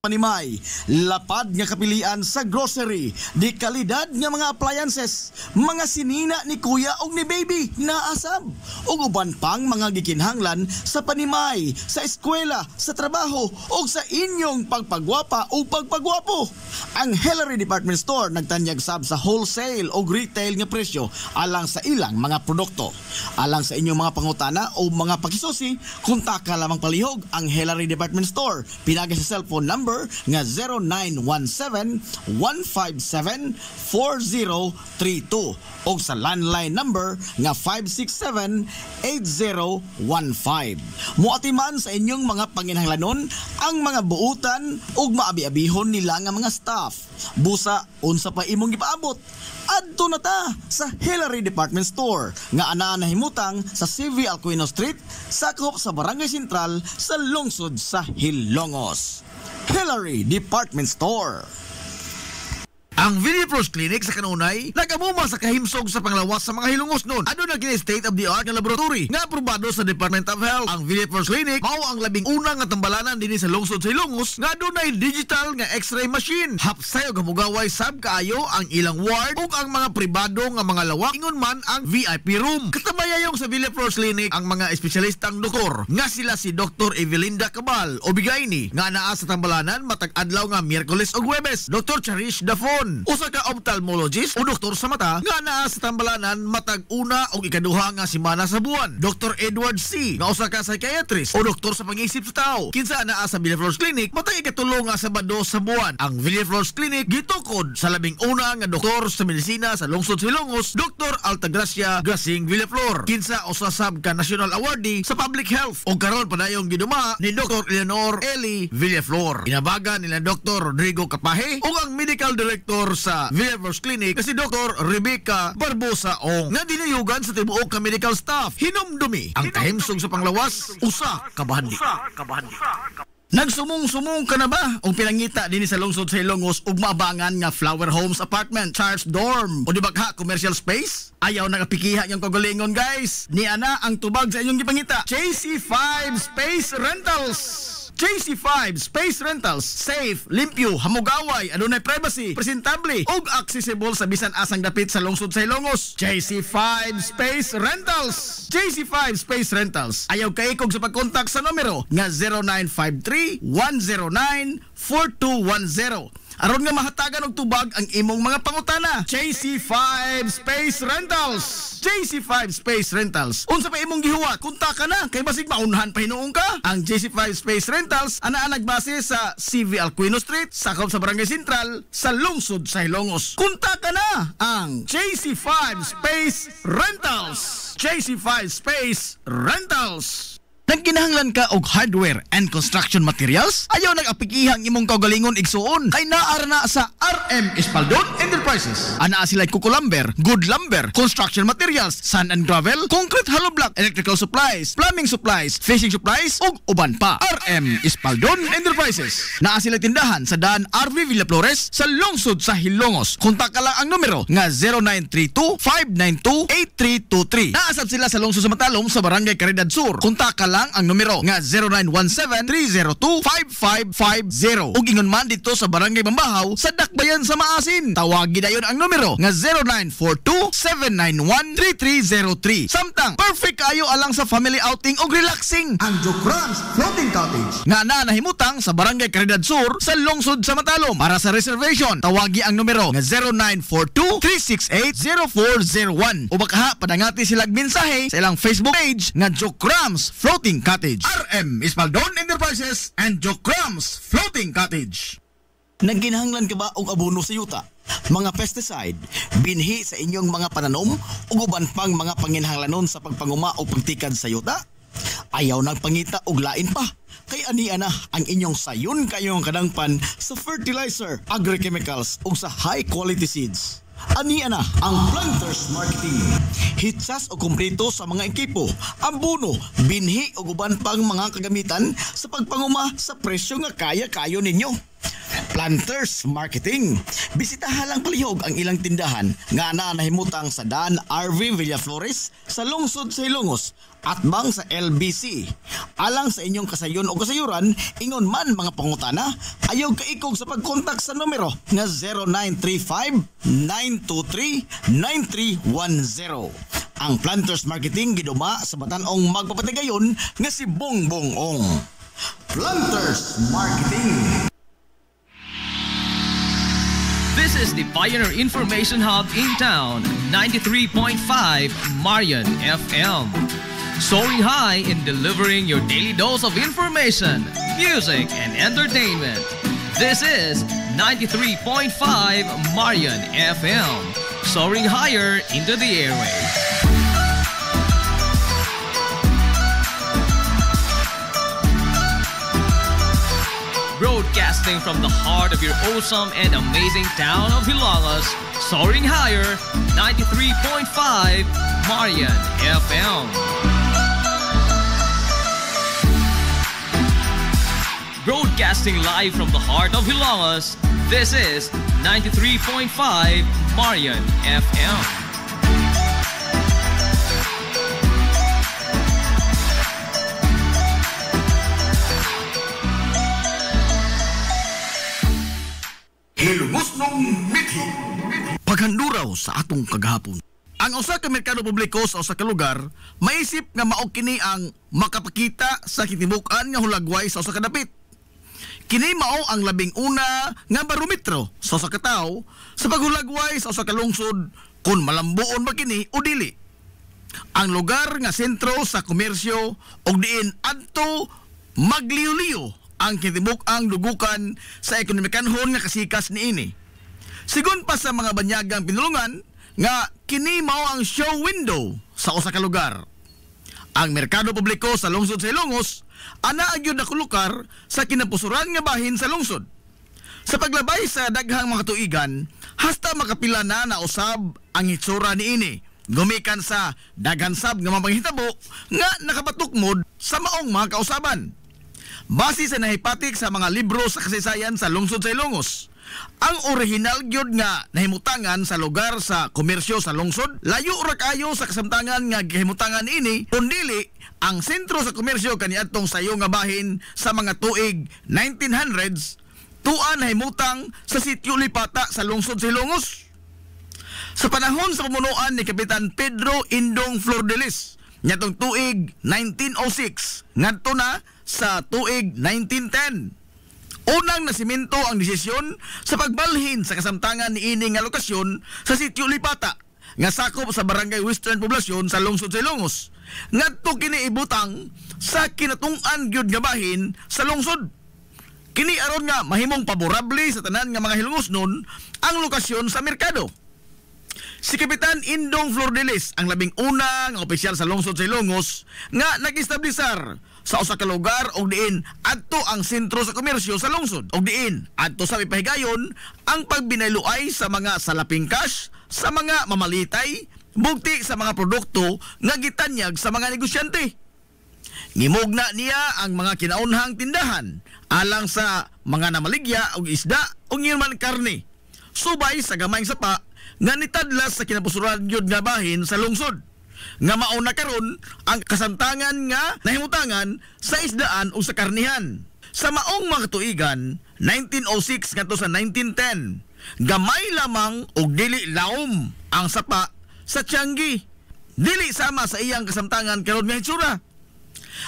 panimay, lapad nga kapilian sa grocery, di kalidad nga mga appliances, mga sinina ni kuya og ni baby naasab, ug uban pang mga gikinhanglan sa panimay, sa eskwela, sa trabaho ug sa inyong pagpagwapa o pagpagwapo. Ang Hillary Department Store nagtanyag sab sa wholesale o retail nga presyo alang sa ilang mga produkto. Alang sa inyong mga pangutana o mga pakisusi, kontak ka lamang palihog ang Hillary Department Store. Pinagi sa cellphone number nga 0917-157-4032 o sa landline number nga 567-8015. Muatiman sa inyong mga panginhanglanon ang mga buutan ug maabi-abihon nila nga mga staff. Busa unsa pa imong gipaabot? Adto na ta sa Hillary Department Store nga ana nahimutang sa CV Alcuino Street, sakop sa Barangay Sentral sa lungsod sa Hilongos. Hillary Department Store. Ang Villaflores Clinic sa kanunay nagamuma sa kahimsog sa panglawas sa mga Hilongos noon. Ano na kini state-of-the-art nga laboratory nga aprobado sa Department of Health. Ang Villaflores Clinic mao ang labing una nga tambalanan dinhi sa lungsod sa Hilongos nga adunay digital nga X-ray machine. Hapsay og hamugaway sab kaayo ang ilang ward ug ang mga pribado nga mga lawak ingon man ang VIP room. Katabayayong sa Villaflores Clinic ang mga espesyalistang doktor nga sila si Dr. Evelinda Cabal o Bigayni nga naa sa tambalanan matag adlaw nga Miyerkules ug Huwebes. Dr. Cherish Dafon, usa ka ophthalmologist o doktor sa mata nga naa sa tambalanan matag una o ikaduha nga semana sa buwan. Dr. Edward C. nga usa ka psychiatrist o doktor sa pag-iisip sa tao. Kinsa naa sa Villaflores Clinic matag ikatulo nga Sabado sa buwan. Ang Villaflores Clinic gitukod sa labing una nga doktor sa medisina sa lungsod sa Hilongos, Dr. Altagracia Grasing Villaflor. Kinsa usa sab ka national awardee sa public health o karon padayong giduma ni Dr. Eleanor Eli Villaflor. Inabaga nila Dr. Rodrigo Capaje o ang medical director sa Villaflores Clinic kasi Dr. Rebecca Barbosa Ong nga dinayugan sa tibuok ka medical staff. Hinumdumi ang kahimsog sa panglawas, usa ka bahandi. Nagsumong-sumong ka na ba o pinangita din sa lungsod sa Hilongos ug maabangan nga Flower Homes Apartment, Charles Dorm o di ba ka commercial space? Ayaw nagapikiha yung kagalingon guys. Ni ana ang tubag sa inyong gipangita. JC5 Space Rentals. JC5 Space Rentals, safe, limpyo, hamugaway, adunay privacy, presentable ug accessible sa bisan asang dapit sa lungsod sa Hilongos. JC5 Space Rentals. JC5 Space Rentals. Ayaw kaikog sa pagkontak sa numero nga 0953-109-4210. Aron nga mahatagan og tubag ang imong mga pangutana. JC5 Space Rentals. JC5 Space Rentals. Unsa pa imong gihuwat? Kontak ka na kay basig maunhan pa hinuong ka. Ang JC5 Space Rentals ana nagbase sa CV Alcuino Street, sakop sa Barangay Sentral sa lungsod sa Hilongos. Kontak ka na ang JC5 Space Rentals. JC5 Space Rentals. Nagkinahanglan ka og hardware and construction materials? Ayaw nag-apikihang imong kaugalingon igsuon kay naara na sa RM Espaldon Enterprises. Ana sila kuko lumber, good lumber, construction materials, sand and gravel, concrete hollow block, electrical supplies, plumbing supplies, fishing supplies ug uban pa. RM Espaldon Enterprises. Naa sila tindahan sa daan RV Villaflores sa lungsod sa Hilongos. Kontak ka lang ang numero nga 0932-592-8323. Naasab sila sa lungsod sa Matalom sa Barangay Caridad Sur. Kontak ka lang ang numero nga 0917-302-5550. Ug ingon man dito sa Barangay Bambahaw sa Dakbayan sa Maasin. Tawagi dayon ang numero nga 0942-791-3303. Samtang perfect kayo alang sa family outing ug relaxing. Ang Jokrans Floating Cottage nga nahimutang sa Barangay Caridad Sur sa lungsod sa Matalom. Para sa reservation, tawagi ang numero nga 0942-368-0401. O baka padangati silang mensahe sa ilang Facebook page nga Jokrans Floating Cottage. RM Espaldon Enterprises and Jokrams Floating Cottage. Nagginahanglan ka ba og abono sa yuta? Mga pesticide, binhi sa inyong mga pananom ug uban pang mga panginhanglanon sa pagpanguma o pagtikad sa yuta? Ayaw nagpangita og lain pa. Kay ania na ang inyong sayon kayong kadangpan sa fertilizer, agrochemicals ug sa high quality seeds. Ania na ang Planters Marketing. Hitsas o kumpleto sa mga ekipo, abono, binhi o uban pang mga kagamitan sa pagpanguma sa presyo nga kaya-kayo ninyo. Planters Marketing. Bisitahan lang palihog ang ilang tindahan nga nahimutang sa Dan RV Villaflores sa lungsod sa Ilongos at bang sa LBC. Alang sa inyong kasayon o kasayuran, ingon man mga pangutana, ayaw kaikog sa pagkontak sa numero nga 0935-923-9310. Ang Planters Marketing giduma sa batan-ong magpapatigayon nga si Bongbong Ong. Planters Marketing. This is the Pioneer Information Hub in town, 93.5 Marian FM. Soaring high in delivering your daily dose of information, music, and entertainment. This is 93.5 Marian FM. Soaring higher into the airwaves. Broadcasting from the heart of your awesome and amazing town of Hilangas, soaring higher, 93.5 Marian FM. Broadcasting live from the heart of Hilangas, this is 93.5 Marian FM. Hilungos nung mithi. Paghanduraw sa atong kagahapon. Ang usa ka merkado publiko sa usa ka lugar, maisip nga mao kini ang makapakita sa kitibukan nga hulagway sa usa ka dapit. Kini mao ang labing una nga barometro sa usa ka tawo sa paghulagway sa usa ka lungsod kung malambuon ba kini o dili. Ang lugar nga sentro sa komersyo og diin adto magliw-liw ang kitibuk-ang dugukan sa ekonomikanhon nga kasikas niini. Sigon pa sa mga banyagang pinulungan nga kini mao ang show window sa usa ka lugar. Ang merkado publiko sa lungsod sa Ilongos ana agyud nakulukar sa kinapusuran nga bahin sa lungsod. Sa paglabay sa daghang mga tuigan, hasta makapila na usab ang hitsura niini. Gumikan sa daghan sab nga mapanghitabo nga nakapatukmod sa maong mga kausaban. Base sa nahipatik sa mga libro sa kasaysayan sa lungsod sa Ilongos, ang original gyud nga nahimutangan sa lugar sa komersyo sa lungsod, layo ra kayo sa kasamtangan nga gihimutangan ini, kundili ang sentro sa komersyo kaniadtong sayo nga bahin sa mga tuig 1900s, tuan nahimutang sa sitio Lipata sa lungsod sa Ilongos. Sa panahon sa pamunuan ni Kapitan Pedro Indong Flordelis, nyatong tuig 1906, ngadto na sa tuig 1910. Unang nasimento ang desisyon sa pagbalhin sa kasamtangan ni ini nga lokasyon sa sitio Lipata nga sakop sa barangay Western Poblasyon sa lungsod sa Ilongos. Ngadto kini ibutang sa kinatung-an gyud nga bahin sa lungsod. Kini aron nga mahimong paborable sa tanan nga mga Hilongosnon ang lokasyon sa merkado. Si Kapitan Indong Flordelis ang labing una nga opisyal sa lungsod sa Ilongos nga nag-establisar sa usa ka lugar og diin adto ang sentro sa komersyo sa lungsod og diin adto sa ipahigayon ang pagbinayloay sa mga salaping cash sa mga mamalitay bugti sa mga produkto nga gitanyag sa mga negosyante. Ngimugna niya ang mga kinaunhang tindahan alang sa mga namaligya og isda ug man karne subay sa gamayng sapa nga nitadlas sa kinapusuran gyud nga bahin sa lungsod. Nga mauna karon ang kasamtangan nga nahimutangan sa isdaan o sa karnihan. Sa maong mga tuigan, 1906 ngadto sa 1910, gamay lamang og dili laom ang sapa sa Tianggi. Dili sama sa iyang kasamtangan karon nga hitsura.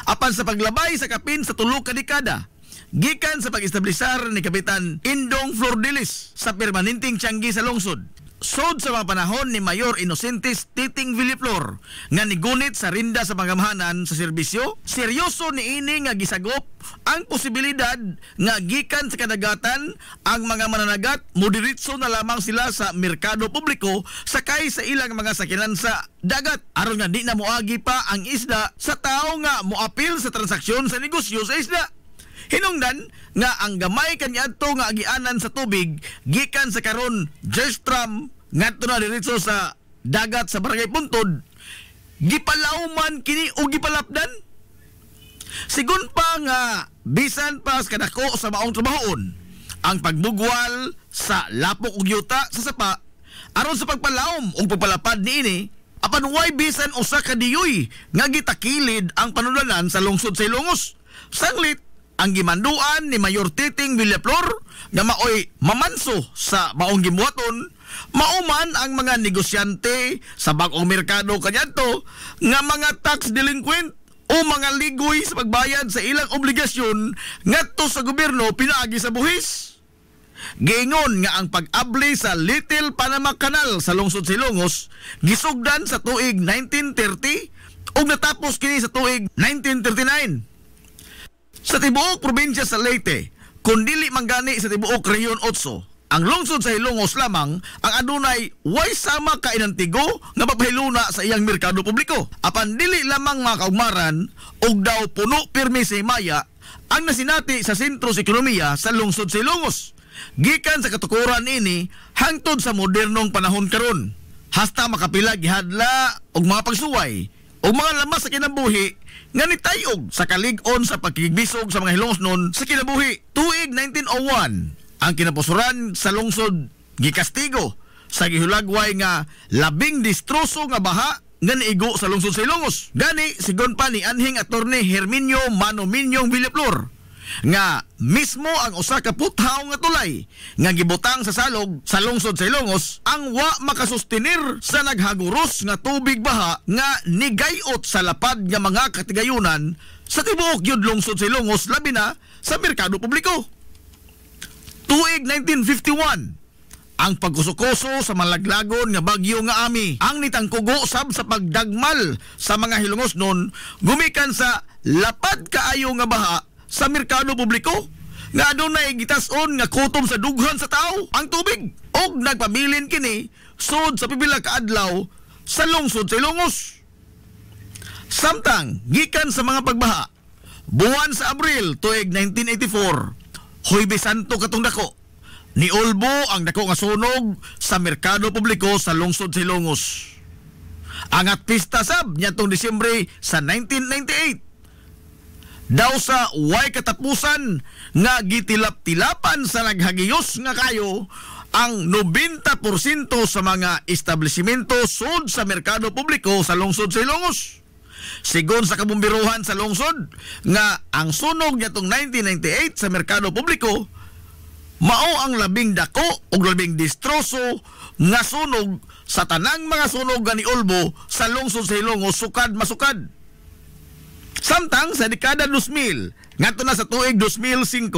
Apan sa paglabay sa kapin sa tulo ka dekada, gikan sa pag-establisar ni Kapitan Indong Flordelis sa permanenteng Tianggi sa lungsod, sod sa mga panahon ni Mayor Inocentes Titing Villaflor nga nigunit sa rinda sa pangamahanan sa serbisyo, seryoso niini nga gisagop ang posibilidad nga gikan sa kadagatan ang mga mananagat moderitso na lamang sila sa merkado publiko sakay sa ilang mga sakyanan sa dagat aron nga di na moagi pa ang isda sa tao nga moapil sa transaksyon sa negosyo sa isda. Hinungdan nga ang gamay kaniadto nga agianan sa tubig gikan sa karon Jerstram ngadto na diretso sa dagat sa Barangay Puntod, gipalauman kini o gipalapdan. Sigun pa nga bisan pa sa kadako sa maong trabahon, ang pagbugwal sa lapok ug yuta sa sapa aron sa pagpalaom ug pagpalapad niini apan way bisan usa ka diyoy nga gitakilid ang panulanan sa lungsod sa Ilongos. Sanglit ang gimanduan ni Mayor Titing Villaflor nga maoy mamanso sa maong gibuhaton, mauman ang mga negosyante sa bag-ong merkado kanyanto nga mga tax delinquent o mga ligoy sa pagbayad sa ilang obligasyon ngadto sa gobyerno pinaagi sa buhis. Giingon nga ang pag-abli sa Little Panama Canal sa lungsod sa Ilongos gisugdan sa tuig 1930 ug natapos kini sa tuig 1939. Sa tibuok probinsya sa Leyte, kung dili manggani sa tibuok Rehiyon 8, ang lungsod sa Ilongos lamang ang adunay way sama ka inantigo nga papahiluna sa iyang merkado publiko. Apan dili lamang mga kaugmaran og daw puno pirmi sa himaya ang nasinati sa sentro sa ekonomiya sa lungsod sa Ilongos. Gikan sa katukuran ini hangtod sa modernong panahon karon. Hasta makapila gihadla og mga pagsuway o mga lamas sa kinabuhi nga nitayog sa kalig-on sa pagkigbisog sa mga Hilongos noon sa kinabuhi. Tuig 1901, ang kinapusuran sa lungsod gikastigo sa gihulagway nga labing distroso nga baha nga niigo sa lungsod sa Ilongos. Gani sigon pa ni anhing attorney Herminio Mano Minyong Villaflor nga mismo ang usa ka puthaw nga tulay nga gibutang sa salog sa lungsod sa Ilongos ang wa makasustenir sa naghaguros nga tubig baha nga nigayot sa lapad nga mga katigayunan sa tibuok gyud lungsod sa Ilongos labi na sa merkado publiko. Tuig 1951, ang pagkusukoso sa malaglagon nga bagyo nga Ami ang nitangkugo sab sa pagdagmal sa mga Hilongos noon gumikan sa lapad kaayo nga baha sa merkado publiko nga adunay gitas-on nga kutom sa dughan sa tao ang tubig og nagpabilin kini sud sa pipila ka adlaw sa lungsod sa Ilongos. Samtang gikan sa mga pagbaha buwan sa Abril tuig 1984, Huwebes Santo katong dako ni Ulbo ang dako nga sunog sa merkado publiko sa lungsod sa Ilongos. Angat pista sab niadtong Disyembre sa 1998 daw sa way katapusan nga gitilap-tilapan sa naghagiyos nga kayo ang 90% sa mga establishmento sud sa merkado publiko sa lungsod sa Ilongos. Sigon sa kabumbiruhan sa lungsod nga ang sunog nitong 1998 sa merkado publiko mao ang labing dako ug labing distroso nga sunog sa tanang mga sunog ni Ulbo sa lungsod sa Ilongos sukad masukad. Samtang sa dekada 2000 ngadto na sa tuig 2005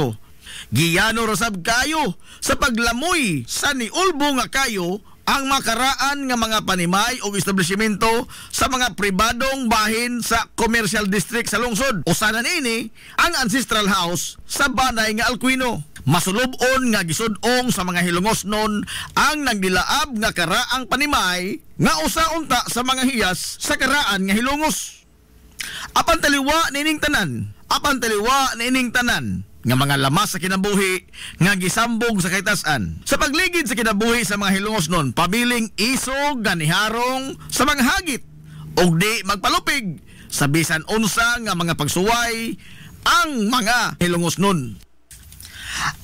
giyano rasab kayo sa paglamoy sa ni Ulbo nga kayo ang makaraan nga mga panimay o establishmento sa mga pribadong bahin sa commercial district sa lungsod. Usa na nini ang ancestral house sa Banay nga Alcuino. Masulubon nga gisud-ong sa mga Hilongos noon ang nagdilaab nga karaang panimay nga usa unta sa mga hiyas sa karaan nga Hilongos. Apan taliwa nining tanan nga mga lamas sa kinabuhi nga gisambog sa kaytas-an. Sa pagligid sa kinabuhi sa mga Hilongos noon, pabiling isog ganiharong sa mga hagit ug di magpalupig sa bisan unsa nga mga pagsuway ang mga Hilongos noon.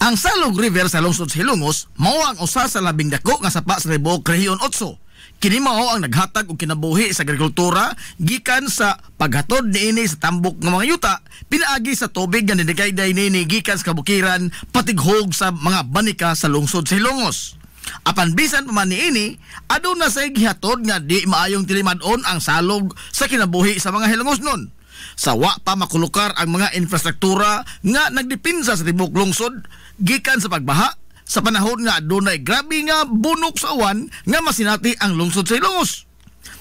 Ang Salog River sa lungsod sa Hilongos mao ang usa sa labing dako nga sapa sa tibuok Rehiyon 8. Kini mao ang naghatag og kinabuhi sa agrikultura gikan sa paghatod niini sa tambok ng mga yuta pinaagi sa tubig nga nidigayday niini gikan sa kabukiran patighog sa mga banika sa lungsod sa Hilongos. Apan bisan pa man niini aduna say gihatod nga di maayong tilimad-on ang salog sa kinabuhi sa mga Hilongos noon. Sa wa pa makulukar ang mga infrastruktura nga nagdepinsa sa tibuok lungsod gikan sa pagbaha sa panahon nga adunay grabe nga bunok sa uwan nga masinati ang lungsod sa Ilongos.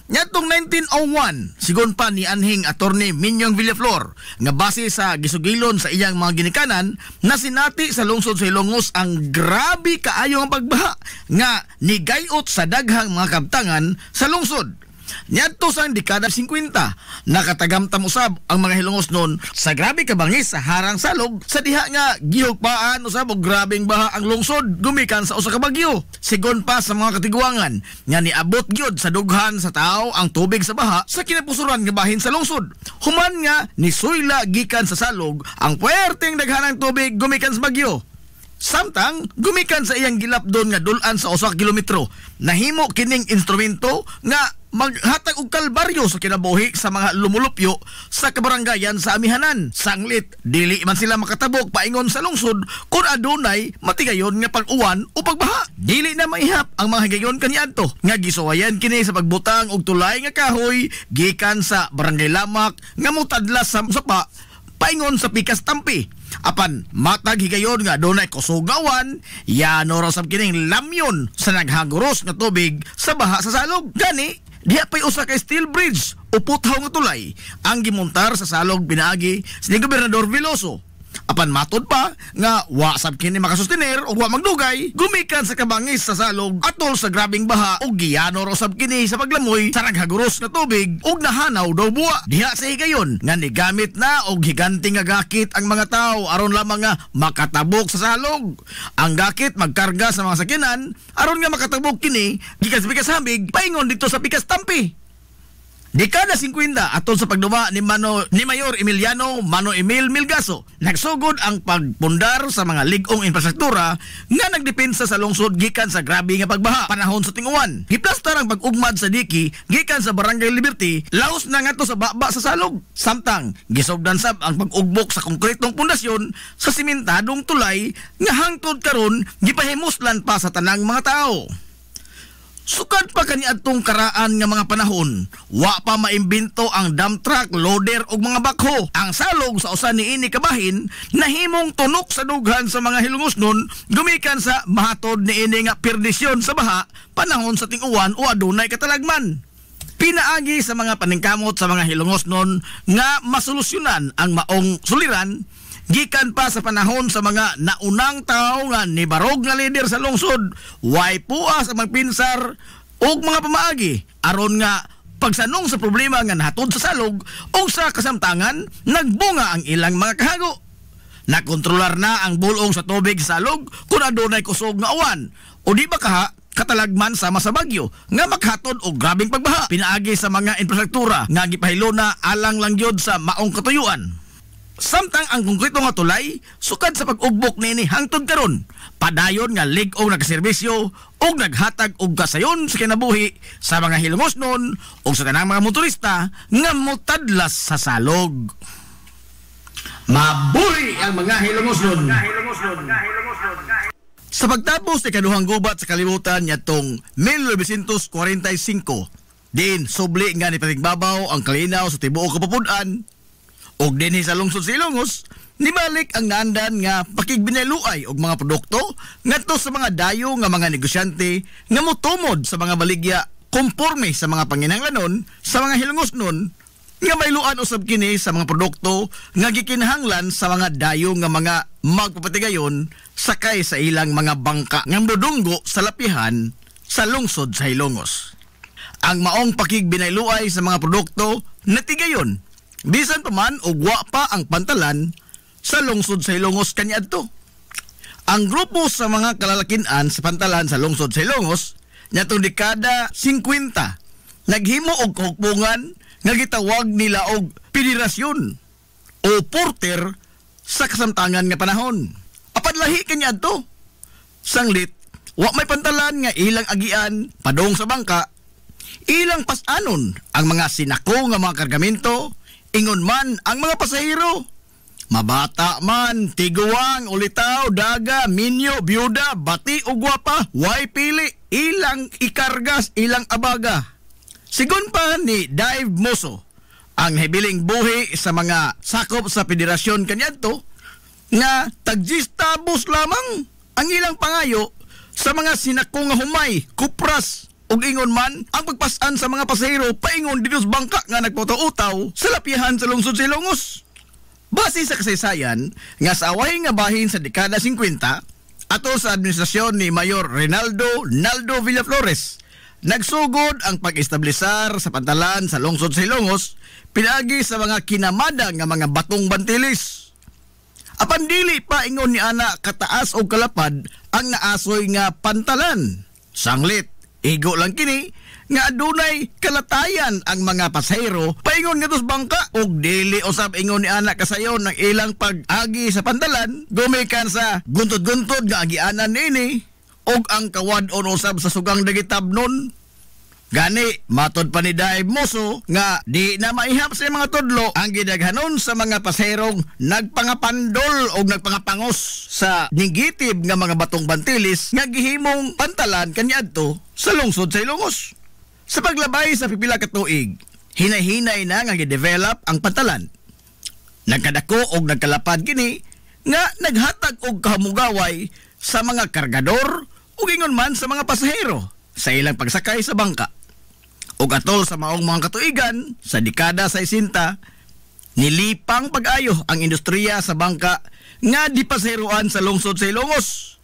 Nyatong 1901, sigon pa ni anhing attorney Minyong Villaflor nga base sa gisugilon sa iyang mga ginikanan na sinati sa lungsod sa Ilongos ang grabe kaayo nga pagbaha nga nigayot sa daghang mga kabtangan sa lungsod. Nyadto sa dekada 50, nakatagamtam usab ang mga Hilongos noon sa grabe kabangis sa harang salog sa diha nga gihugpaan usab og grabeng baha ang lungsod gumikan sa usa ka bagyo. Sigon pa sa mga katiguangan nga niabot gyud sa dughan sa tao ang tubig sa baha sa kinapusuran nga bahin sa lungsod. Human nga nisuyla gikan sa salog ang puwerteng daghanang tubig gumikan sa bagyo. Samtang gumikan sa iyang gilapdon nga dulan sa 1 kilometro, nahimo kining instrumento nga maghatag og kalbaryo sa kinabuhi sa mga lumulupyo sa kabarangayan sa amihanan. Sanglit, dili man sila makatabok paingon sa lungsod kung adunay matigayon nga pag-uwan o pagbaha. Dili na maihap ang mga higayon kaniadto nga gisuwayan kini sa pagbutang og tulay nga kahoy gikan sa barangay Lamak nga mutadlas sa sapa paingon sa Pikas Tampi. Apan matag higayon nga dunay kusugawan, yano raw sab kining lamyon sa naghaguros nga tubig sa baha sa salog. Gani diha pay usa ka steel bridge o puthaw nga tulay ang gimontar sa salog pinaagi ni Gobernador Veloso. Apan matod pa nga wa sab kini makasustener o wa magdugay gumikan sa kabangis sa salog atol sa grabing baha ug giyano raw sab kini sa paglamoy sa naghaguros nga tubig ug nahanaw daw buwa. Diha sa higayon nga nigamit na og higanting nga gakit ang mga tawo aron lamang nga makatabok sa salog. Ang gakit magkarga sa mga sakyanan aron nga makatabok kini gikan sa Pikas Hambig paingon dito sa Pikas Tampi. Dekada 50 atol sa pagduma ni Mayor Emiliano Mano Emil Milgaso, nagsugod ang pagpundar sa mga ligong infrastruktura nga nagdepensa sa lungsod gikan sa grabe nga pagbaha panahon sa ting-uwan. Giplastar ang pag-ugmad sa diki gikan sa Barangay Liberty laos na ngadto sa baba sa salog. Samtang gisugdan sab ang pag-ugbok sa konkretong pundasyon sa simentadong tulay nga hangtod karon gipahimuslan pa sa tanang mga tao. Sukad pa kaniadtong karaan nga mga panahon, wa pa maimbento ang dump truck, loader ug mga bakho. Ang salog sa usa niini kabahin nahimong tunok sa dughan sa mga hilungosnon gumikan sa mahatod niini nga perdisyon sa baha panahon sa ting-uwan o adunay katalagman. Pinaagi sa mga paningkamot sa mga hilungosnon nga masolusyonan ang maong suliran gikan pa sa panahon sa mga naunang tao nga nibarog nga leader sa lungsod, way puas ang magpinsar og mga pamaagi aron nga pagsanong sa problema nga nahatod sa salog o sa kasamtangan nagbunga ang ilang mga kahago. Nakontrolar na ang bulong sa tubig sa salog kung adunay kusog nga uwan o di ba kaha katalagman sama sa bagyo nga maghatod og grabing pagbaha. Pinaagi sa mga infrastruktura nga gipahilo na alang lang gyud sa maong katuyuan. Samtang ang konkreto nga tulay sukad sa pag-ugbok nini hangtod karon padayon nga lig-ong nagserbisyo og naghatag og kasayon sa kinabuhi sa mga hilungosnon o sa tanang mga motorista nga motadlas sa salog. Mabuhi ang mga hilungosnon. Sa pagtapos ni kaduhang gubat sa kalibutan nitong 1945, din subli nga ni patigbabaw ang kalinaw sa tibuok kapupudan. Og dinhi sa lungsod sa Ilongos, nibalik ang naandan nga pakigbinaluay og mga produkto ngadto sa mga dayo nga mga negosyante nga motumod sa mga baligya konporme sa mga panginahanglanon sa mga hilungosnon nga mailuan usab kini sa mga produkto nga gikinahanglan sa mga dayo nga mga magpapatigayon sakay sa ilang mga bangka nga modunggo sa lapihan sa lungsod sa Ilongos. Ang maong pakigbinayluay sa mga produkto natigayon bisan pa man og wa pa ang pantalan sa lungsod sa Ilongos kaniadto. Ang grupo sa mga kalalakian sa pantalan sa lungsod sa Ilongos niadtong dekada 50 naghimo og kahukpungan nga gitawag nila og federasyon o porter sa kasamtangan nga panahon. Apan lahi kaniadto. Sanglit wa may pantalan nga ilang agian padong sa bangka, ilang pasanon ang mga sinako nga mga kargamento. Ingon man ang mga pasahero, mabata man, tiguang, ulitaw, daga, minyo, byuda, bati o gwapa, way pili, ilang ikargas, ilang abaga. Sigon pa ni Dave Moso, ang hibiling buhi sa mga sakop sa federasyon kaniadto, nga tagjistabos lamang ang ilang pangayo sa mga sinako nga humay, kupras, ug ingon man ang pagpasan sa mga pasahero paingon dito sa bangka nga nagputaw-utaw sa lapihan sa lungsod sa Ilongos. Base sa kasaysayan nga sa away nga bahin sa dekada 50 ato sa administrasyon ni Mayor Naldo Villaflores, nagsugod ang pag-establisar sa pantalan sa lungsod sa Ilongos pinaagi sa mga kinamada nga mga batong bantilis. Apan dili pa ingon ni ana kataas o kalapad ang naasoy nga pantalan. Sanglit igo lang kini nga adunay kalatayan ang mga pasahero paingon nga dos bangka ug dili usab ingon ni anak kasayon ng ilang pag-agi sa pantalan gumikan sa guntod-guntod nga agianan nini ug ang kawad-on usab sa sugang dagitabnon. Gani, matod pa ni Daib Moso nga di na maihap sa mga tudlo ang gidaghanon sa mga paserong nagpangapandol o nagpangapangos sa ningitib nga mga batong bantilis nga gihimong pantalan kaniadto sa lungsod sa Ilongos. Sa paglabay sa pipila ka tuig, hinay-hinay na nga gidevelop ang pantalan. Nagkadako og nagkalapad kini nga naghatag og kahamugaway sa mga kargador ug ingon man sa mga pasahero sa ilang pagsakay sa bangka. Ug atol sa maong mga katuigan sa dekada 60, nilipang pag-ayo ang industriya sa bangka nga dipaseruan sa lungsod sa Ilongos.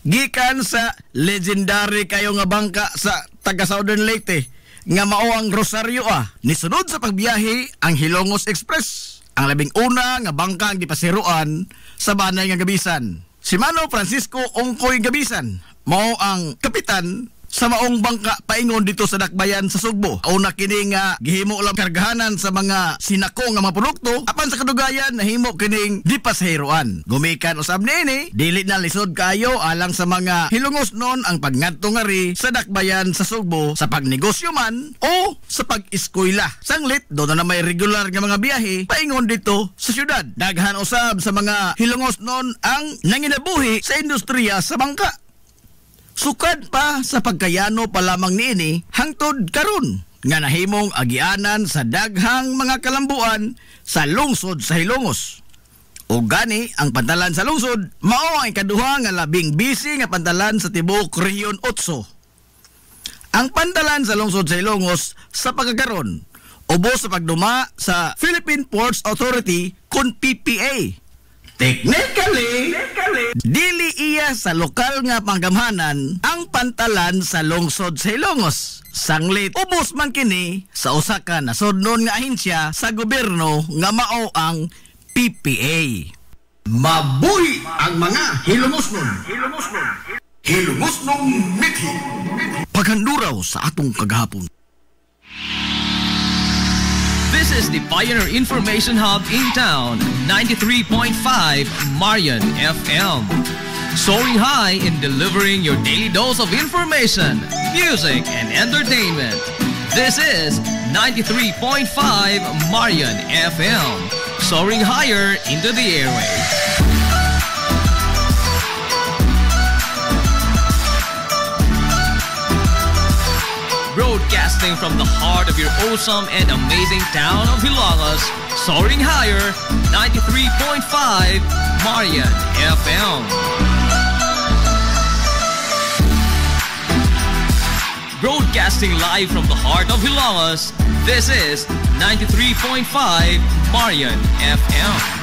Gikan sa legendary kayo nga bangka sa taga Southern Leyte nga mao ang Rosario nisunod sa pagbiyahe ang Hilongos Express, ang labing una nga bangka ang dipaseruan sa Banay nga Gabisan. Si Mano Francisco Ongkoy Gabisan mao ang kapitan sa maong bangka paingon dito sa Dakbayan sa Sugbo. Una kining gihimo lang kargahanan sa mga sinako nga mga produkto apan sa kadugayan nahimo kining dipaseroan. Gumikan usab nini dili na lisod kayo alang sa mga Hilongos non ang pagngadto nga ri sa Dakbayan sa Sugbo sa pagnegosyo man o sa pag-eskwela. Sanglit do na may regular nga mga biyahe paingon dito sa syudad. Daghan usab sa mga Hilongos non ang nanginabuhi sa industriya sa bangka. Sukad pa sa pagkayano pa lamang niini hangtod karon nga nahimong agianan sa daghang mga kalambuan sa lungsod sa Hilongos. O gani ang pantalan sa lungsod mao ang ikaduha nga labing busy nga pantalan sa tibuok Rehiyon 8. Ang pantalan sa lungsod sa Hilongos sa pagkakaron ubos sa pagduma sa Philippine Ports Authority kun PPA. Technically, dili iya sa lokal nga panggamhanan ang pantalan sa lungsod sa Ilongos. Sanglit, ubos man kini sa usa ka nasodnon nga ahensya sa gobyerno nga mao ang PPA. Mabuhi ang mga Hilongosnon. Hilongosnon mithi. Paghanduraw sa atong kagahapon. This is the Pioneer Information Hub in town, 93.5 Marian FM. Soaring high in delivering your daily dose of information, music, and entertainment. This is 93.5 Marian FM. Soaring higher into the airwaves. Broadcasting from the heart of your awesome and amazing town of Hilagas, soaring higher, 93.5 Marian FM. Broadcasting live from the heart of Hilagas, this is 93.5 Marian FM.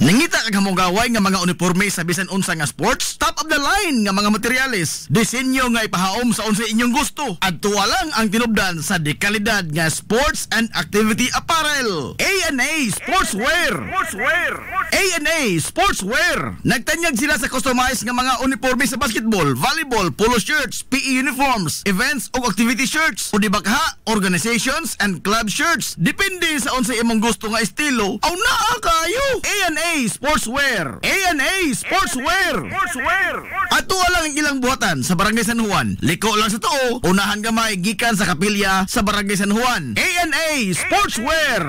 Nangita kag hamugaway nga mga uniforme sa bisan unsa nga sports, top of the line nga mga materyales, disenyo nga ipahaom sa unsa inyong gusto. Adtuwa lang ang tinubdan sa dekalidad nga sports and activity apparel. A&A Sportswear. A&A Sportswear. Nagtanyag sila sa customized nga mga uniforme sa basketball, volleyball, polo shirts, PE uniforms, events ug activity shirts, o dibakha, organizations and club shirts. Depende sa unsa imong gusto nga estilo. Aw naa kayo. A&A Sportswear. A&A Sportswear. Ato lang ang ilang buhatan sa Barangay San Juan. Liko lang sa tuo, unahan gamay gikan sa kapilya sa Barangay San Juan. A&A Sportswear.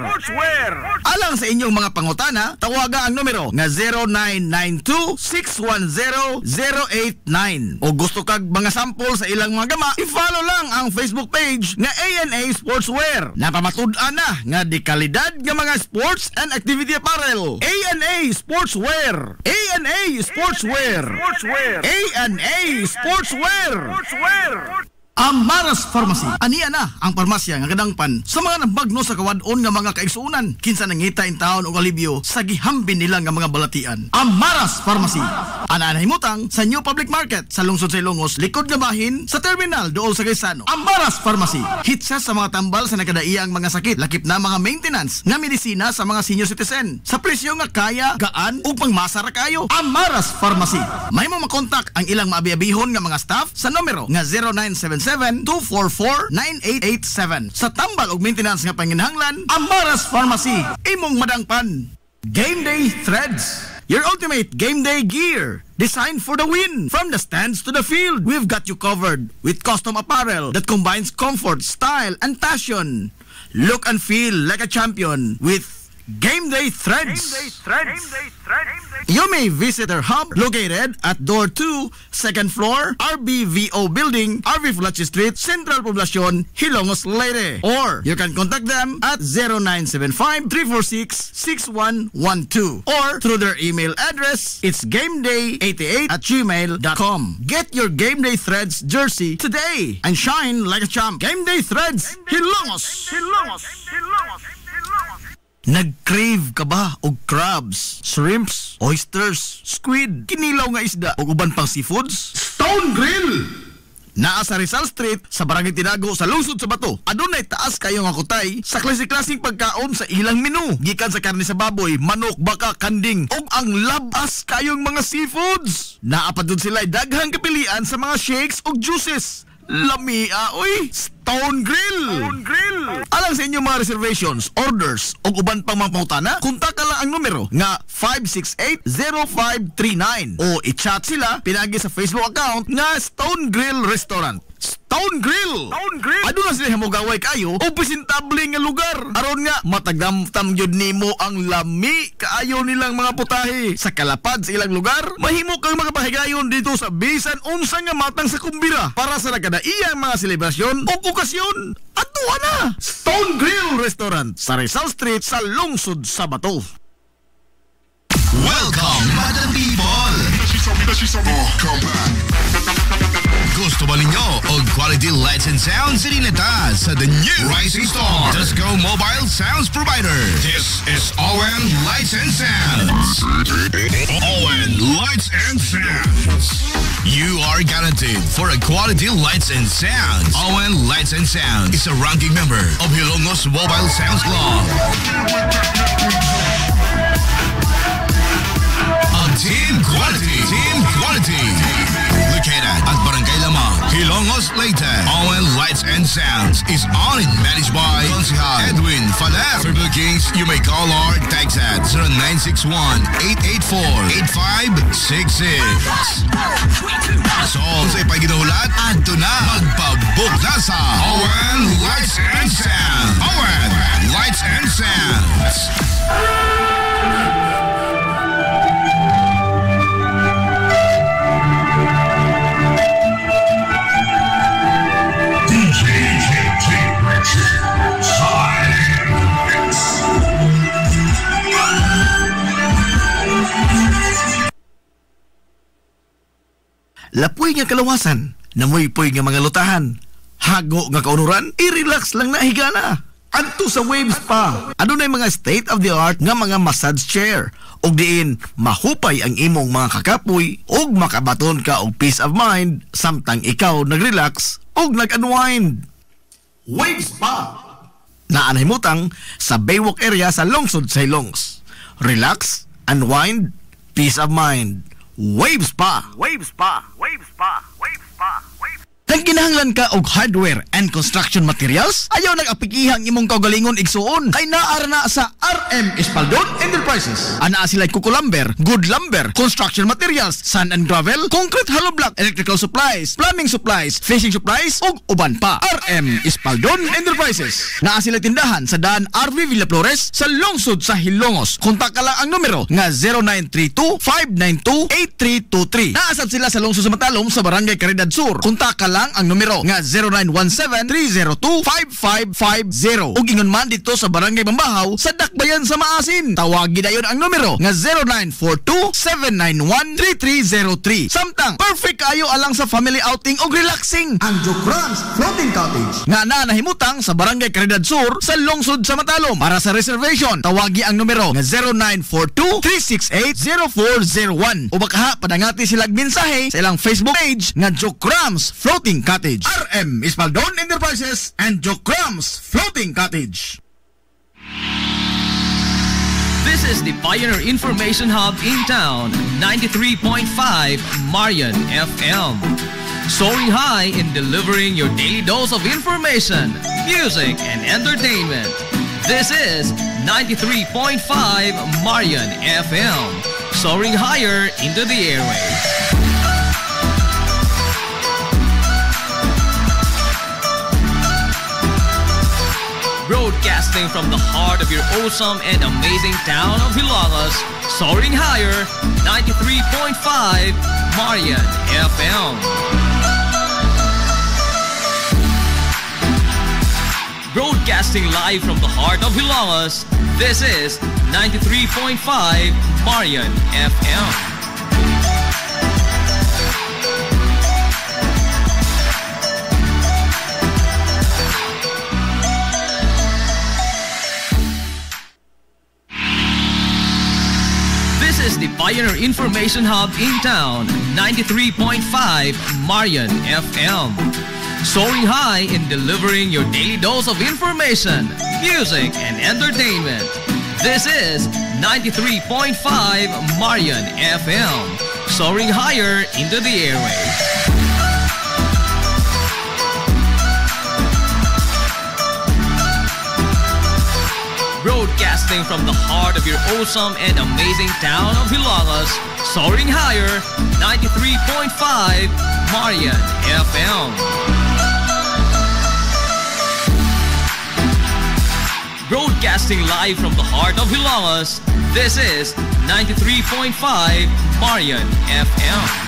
Alang sa inyong mga pangutana, tawaga ang numero nga 0992-610-089. O gusto kag mga sample sa ilang mga gama, i-follow lang ang Facebook page nga A&A Sportswear. Napamatud-an na nga di kalidad nga mga sports and activity apparel. A&A Sportswear. A&A Sportswear. A&A Sportswear. Amaras Pharmacy. Aniya na ang parmasya nga kadangpan sa mga nabagno sa kawadon nga mga kaigsuunan. Kinsa nangita in taon og alibyo sa gihambin nila nga mga balatian. Amaras Pharmacy. Ana himutang sa New Public Market sa lungsod sa Ilongos, likod nga bahin sa terminal dool sa Gaisano. Amaras Pharmacy. Hitsa sa mga tambal sa nakadaiyang mga sakit, lakip na mga maintenance nga medisina sa mga senior citizen. Sa presyo nga kaya, gaan ug pangmasara kayo. Amaras Pharmacy. May mo makontak ang ilang maabi-abihon nga mga staff sa numero nga 0977-244-9887. Sa tambal og maintenance nga panginahanglan, Amaras Pharmacy. Imong madangpan. Game Day Threads. Your ultimate game day gear. Designed for the win. From the stands to the field, we've got you covered with custom apparel that combines comfort, style, and passion. Look and feel like a champion with Game Day Threads. You may visit our hub located at Door 2, 2nd floor, RBVO Building, RV Fulachi Street, Central Poblacion, Hilongos, Leyte. Or you can contact them at 0975-346-6112 or through their email address, it's gameday88@gmail.com. Get your Game Day Threads jersey today and shine like a champ. Game Day Threads, Hilongos. Nag-crave ka ba og crabs, shrimps, oysters, squid, kinilaw nga isda o uban pang seafoods? Stone Grill! Naa sa Rizal Street sa Barangay Tinago sa lungsod sa Bato. Adunay taas kayo nga kutay sa klase-klaseng pagkaon sa ilang menu. Gikan sa karne sa baboy, manok, baka, kanding ug ang labas kayong mga seafoods. Naa pa dun sila daghang kapilian sa mga shakes ug juices. Lamia, oy! Stone Grill! Alang sa inyong mga reservations, orders, o uban pang mga pangutana, kontak lang ang numero nga 568-0539 o i-chat sila pinagi sa Facebook account nga Stone Grill Restaurant. Stone Grill! Ado na sila hamugaway kayo o presentable nga lugar. Aron nga, matagamtam yun nimo ang lami kaayo nilang mga putahe. Sa kalapad sa ilang lugar, mahimo kang makapahigayon dito sa bisan unsa nga matang sa kumbira para sa nagkadaiyang mga selebrasyon o okasyon. Atuwa na! Stone Grill Restaurant sa Rizal Street sa lungsod sa Bato. Welcome, Madam People! Come back. Gusto ba ninyo og quality lights and sounds sinilita sa the new Rising Star Disco Mobile Sounds Provider? This is ON Lights and Sounds. ON Lights and Sounds. You are guaranteed for a quality lights and sounds. ON Lights and Sounds is a ranking member of Hilongos Mobile Sounds Club. Team quality. Located at Barangay Lamang, Hilongos, Leyte. ON Lights and Sounds is owned and managed by Consihal Edwin Faler. For bookings, you may call or text at 0961-884-8566. So, sa ipaginahulat, adto na magpabook na sa ON Lights and Sounds. ON Lights and Sounds. Lapoy nga kalawasan, namoy-poy nga mga lutahan, hago nga kaunuran, i-relax lang na higana. Adto sa Waves Spa. Adunay mga state-of-the-art nga mga massage chair. Og diin, mahupay ang imong mga kakapoy og makabaton ka og peace of mind samtang ikaw nag-relax og nag-unwind. Waves Spa. Naanahimutang sa Baywalk area sa lungsod sa Hilongos. Relax, unwind, peace of mind. Waves Spa. Nang kinahanglan ka og hardware and construction materials, ayaw nag-apikihang imong kaugalingon igsuon kay naara na sa RM Espaldon Enterprises. Ana sila kukulamber, good lumber, construction materials, sand and gravel, concrete hollow block, electrical supplies, plumbing supplies, fishing supplies ug uban pa. RM Espaldon Enterprises. Naa sila tindahan sa daan RV Villa Flores sa lungsod sa Hilongos. Kontak ka lang ang numero nga 0932-592-8323. Naasab sila sa lungsod sa Matalom sa Barangay Caridad Sur. Kontak ka lang Samtang ang numero nga 0917-302-5550. Ug ingon man dito sa Barangay Bambahaw sa Dakbayan sa Maasin. Tawagi dayon ang numero nga 0942-791-3303. Samtang perfect kayo alang sa family outing ug relaxing. Ang Jokrans Floating Cottage. Nga nahimutang sa Barangay Caridad Sur sa lungsod sa Matalom. Para sa reservation, tawagi ang numero nga 0942-368-0401. O baka padangati silang mensahe sa ilang Facebook page nga Jokrams Floating Cottage. RM Ispaldon Enterprises and Jokrams Floating Cottage. This is the Pioneer Information Hub in town, 93.5 Marian FM. Soaring high in delivering your daily dose of information, music, and entertainment. This is 93.5 Marian FM. Soaring higher into the airwaves. Broadcasting from the heart of your awesome and amazing town of Hilangas, soaring higher, 93.5 Marian FM. Broadcasting live from the heart of Hilangas, this is 93.5 Marian FM. This is the Pioneer Information Hub in town, 93.5 Marian FM. Soaring high in delivering your daily dose of information, music, and entertainment. This is 93.5 Marian FM. Soaring higher into the airwaves. Broadcasting from the heart of your awesome and amazing town of Hilangas, soaring higher, 93.5 Marian FM. Broadcasting live from the heart of Hilangas, this is 93.5 Marian FM.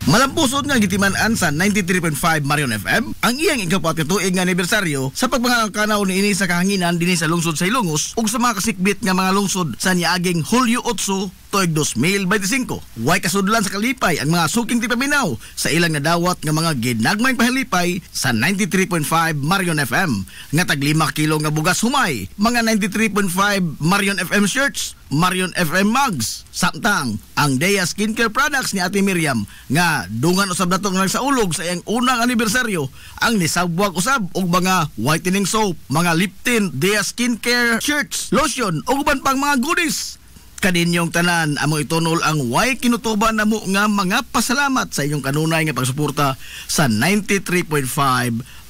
Malampusod nga gitiman-an sa 93.5 Marion FM ang iyang ikapat katuig nga anibersaryo sa pagpangangkanaw niini sa kahanginan dinhi sa lungsod sa Ilongos ug sa mga kasikbit nga mga lungsod sa niaging Hulyo 8 tuig 2025. Way kasudlan sa kalipay ang mga suking tipaminaw sa ilang nadawat nga mga ginagmayng pahalipay sa 93.5 Marion FM nga tag 5 kilo nga bugas humay, mga 93.5 Marion FM shirts, Marion FM mugs. Samtang ang Dea Skincare Products ni Ate Miriam nga dungan usab nato nga nagsaulog sa iyang unang anibersaryo ang nisabwag usab og mga whitening soap, mga lip tint, Dea Skincare shirts, lotion ug uban pang mga goodies. Kaninyong tanan amo itunol ang way kinutuban namo nga mga pasalamat sa inyong kanunay nga pagsuporta sa 93.5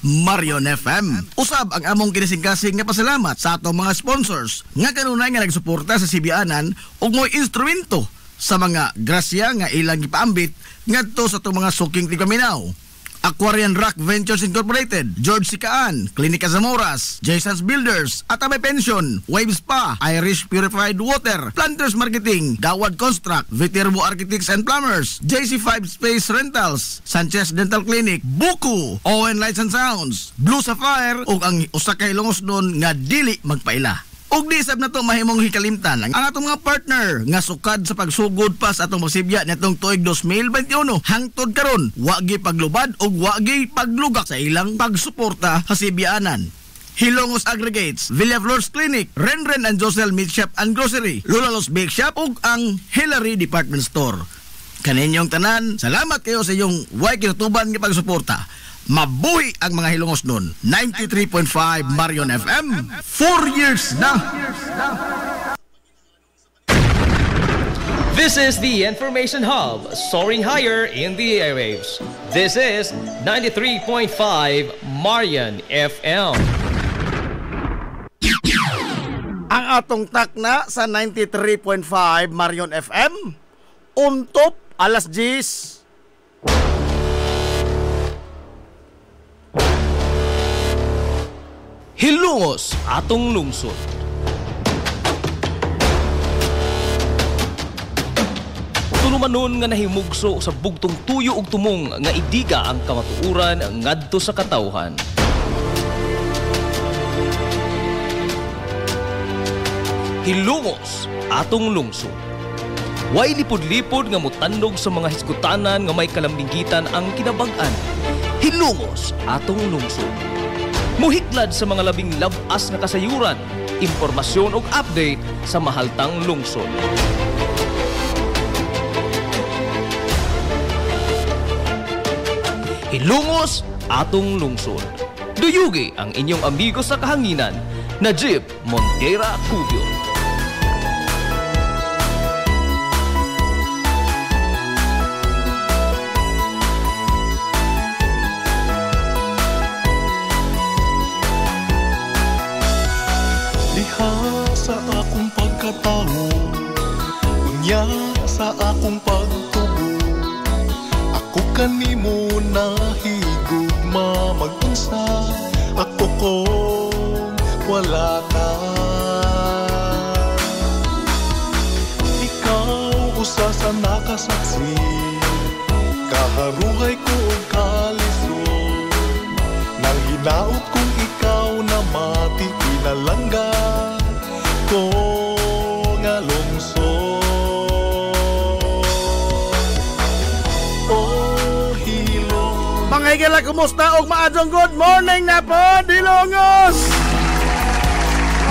Marion FM. Usab ang among kinisingkasing nga pasalamat sa atong mga sponsors nga kanunay nga nagsuporta sa Sibianan ug mo'y instrumento sa mga grasya nga ilang gipaambit ngadto sa atong mga suking tigaminaw. Aquarian Rock Ventures Incorporated, George Sikaan, Klinika Zamoras, Jason's Builders, Atame Pension, Wave Spa, Irish Purified Water, Planters Marketing, Dawad Construct, Viterbo Architects and Plumbers, JC5 Space Rentals, Sanchez Dental Clinic, Buku, Owen Lights and Sounds, Blue Sapphire, ug ang usa ka Ilongos nun nga dili magpaila. Og di sab na to mahimong hikalimtan ang atong mga partner nga sukad sa pagsugod pa sa atong magsibya nitong tuig 2021 hangtod karon wagi paglubad og wagi paglugak sa ilang pagsuporta sa Sibianan. Hilongos Aggregates, Villa Flores Clinic, Renren and Josel Meat Shop and Grocery, Lulalos Bake Shop ug ang Hillary Department Store. Kaninyong tanan, salamat kayo sa iyong way kinutuban nga pagsuporta. Mabuhi ang mga Hilongos nun. 93.5 Marion FM, 4 years na. This is the Information Hub, soaring higher in the airwaves. This is 93.5 Marian FM. Ang atong takna sa 93.5 Marion FM, untop alas 10. Hilongos Hilungos atong lungsod. Tulumanon nga nahimugso sa bugtong tuyo ug tumong nga idiga ang kamatuuran ngadto sa katawhan. Hilungos atong lungsod. Way lipod-lipod nga mutandog sa mga hiskutanan nga may kalambigitan ang kinabag-an. Hilungos atong lungsod. Muhiklad sa mga labing labas nga kasayuran, impormasyon ug update sa mahaltang lungsod. Hilungos atong lungsod. Duyugi ang inyong amigo sa kahanginan, Najib Montera Cubio. Diha sa akong pagkatao, unya sa akong pagtubo, ako kanimo nahigugma mag-unsa, ako kong wala na. Ikaw usa sa nakasaksi, kaharuhay ko ang kalisod, nang hinaot kong ikaw na mati pinalangga ko nga lungsod. Oh, Hilong. Mga higala, kumusta og maadtong good morning na po, Hilongos!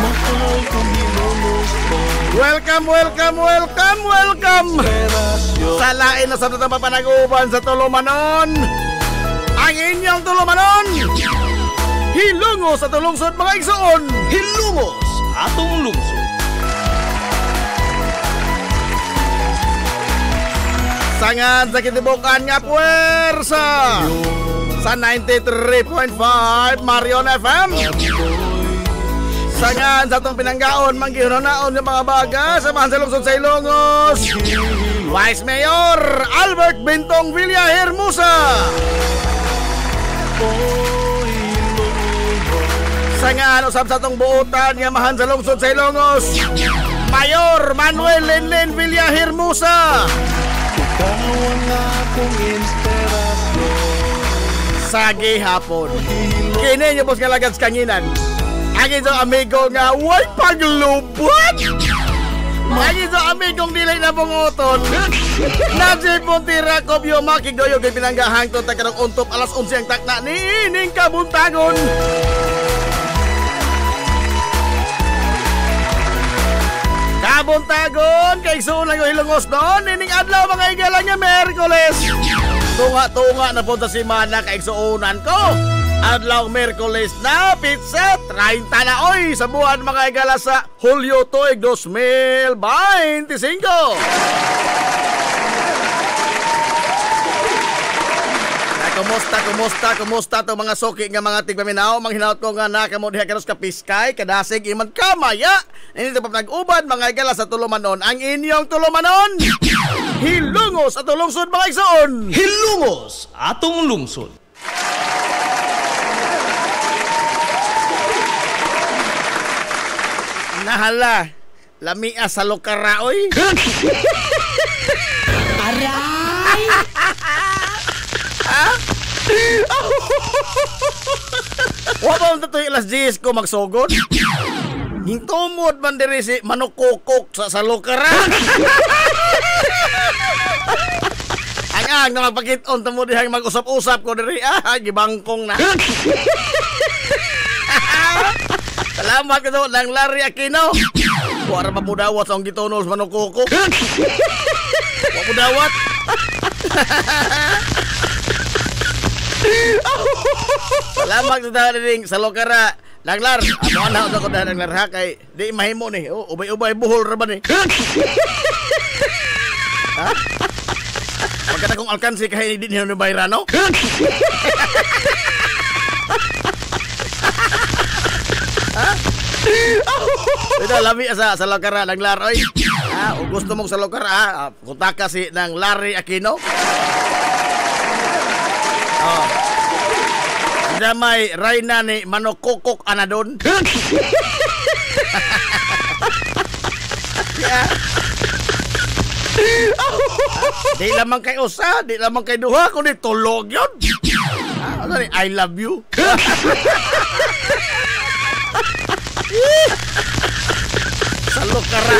Mahal kong Hilongos ko. Welcome, welcome, welcome, welcome! Perasyon. Sa lain na sa tatang papanag-uban sa Tulumanon, ang inyong Tulumanon, Hilungos at lungsod mga igsoon. Hilungos atong lungsod. Sangan sa kitibukan nga puwersa sa 93.5 Marion FM. Sangan sa itong pinanggaon manggihunaon ng mga baga sa mga sa lungsod sa Hilongos, Vice Mayor Albert Bintong Villa Hermosa. Sangan usab sa itong buutan nga mahan sa lungsod sa Hilongos, Mayor Manuel Lenlen Villa Hermosa. Ikaw ang akong inspirasyon. Sa gihapon kini niyo boss nga lagad sa kanginan. Agi sa amigo nga way paglubot. Agi sa amigong dili na bungoton. Najib Montera Cubio makigdoyo kay pinanggahang to takarong untop alas 11 ang takna ni ining kabuntagon. Kabuntagon kay sulang yung Hilongos doon ining adlaw mga igala nga Merkules. Tunga-tunga na po sa simana kay suunan ko. Adlaw Merkules na pizza 30 na oy sa buwan mga igala sa Hulyo tuig 2025. Kumusta to mga soki nga mga tigpaminaw, manghinaot ko nga nakamo diha karos ka piskay, kadasig iman kamaya. Ini pa nag-ubad mga igala sa Tulumanon, ang inyong Tulumanon. Hilungos at lungsod mga igsoon. Hilungos atong lungsod. Nahala, lamia sa lokara oy. Aray! Wa ba unta to ilas 10 ko magsugod? Hintumod man diri si manukukok sa lokara. Ang na magpakit-on tamo dihang mag-usap-usap ko diri gibangkong na. Salamat ka to ng Larry Aquino. Wala pa mudawat sa ang gitunol sa manukukok. Wa mudawat. Salamat sa daring sa lokara. Naglar, ano na ako na naglar ha kay di mahimo ni. Oh, ubay-ubay buhol ra ba ni? Ha? Pagkata kong alkansi kahit hindi niyo bayrano. Ha? Ito, lami sa lokara naglar oy. O gusto mong sa lokara kutaka si ng Larry Aquino. Jamay Rayna ni Manokokok Anadon. Di lamang kay usa, di lamang kay duha, kundi tulog yun. Ano ni, I love you. Salok ka ra.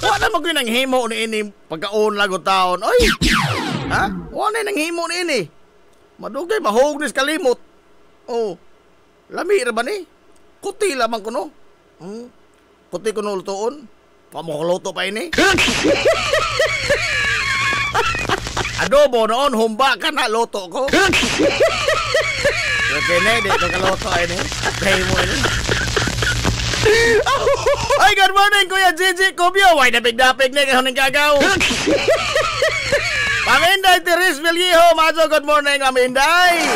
Wala mo ko nang himo ni ini pagkaon lago taon. Oy. Ha? Wala nang himo ni ini. Madugay mahugnis kalimot. Oh. Lami ra ba ni? Kuti lamang kuno. Kuti kuno lutoon. Pamukuluto pa ini. Adobo noon, humba ka na, loto ko. Okay na, di ko kaloto ini. Kaya mo ini. Ay, good morning, Kuya Gigi Cubio. Why, napig-napig na ikaw ng gagaw. Paminday, Teres Vallejo. Mazo, good morning, Paminday.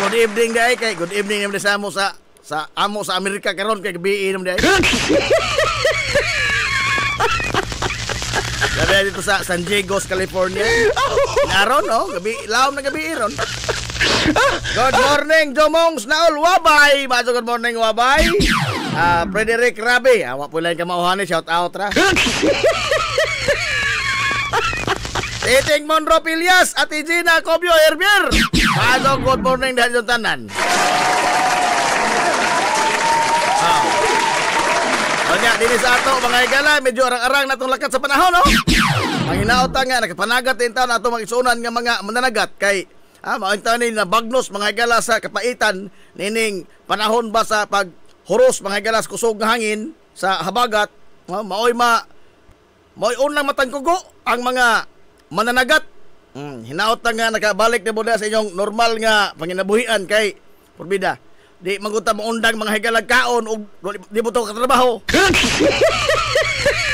Good evening, day. Kay good evening naman sa amo sa amo sa Amerika karon kay gabi naman day. Labi dito sa San Diego, California. Naron, no? Gabi, laom na gabi ron. Good morning, Jomongs Naol Wabay. Mazo, good morning, Wabay. Frederick Rabi. Awa po lang kamauhan ni, shout out ra. Titing Monro Pilias at Gina Cobio Herbier. Mazo, good morning dahil yung tanan. Kanya, dinis ato, mga igala, medyo arang-arang na itong lakat sa panahon, no? Ang hinaota nga, nakapanagat din taon na itong mag-isunan nga mga mananagat kay, maunta ni na bagnos, mga igala sa kapaitan, nining panahon ba sa paghuros, mga igala sa kusog ng hangin, sa habagat, maoy unang matangkugo ang mga mananagat. Hinaota nga, nakabalik na muna sa inyong normal nga panginabuhian kay, porbida, di magunta mo undang mga higalag kaon o di mo ito katrabaho.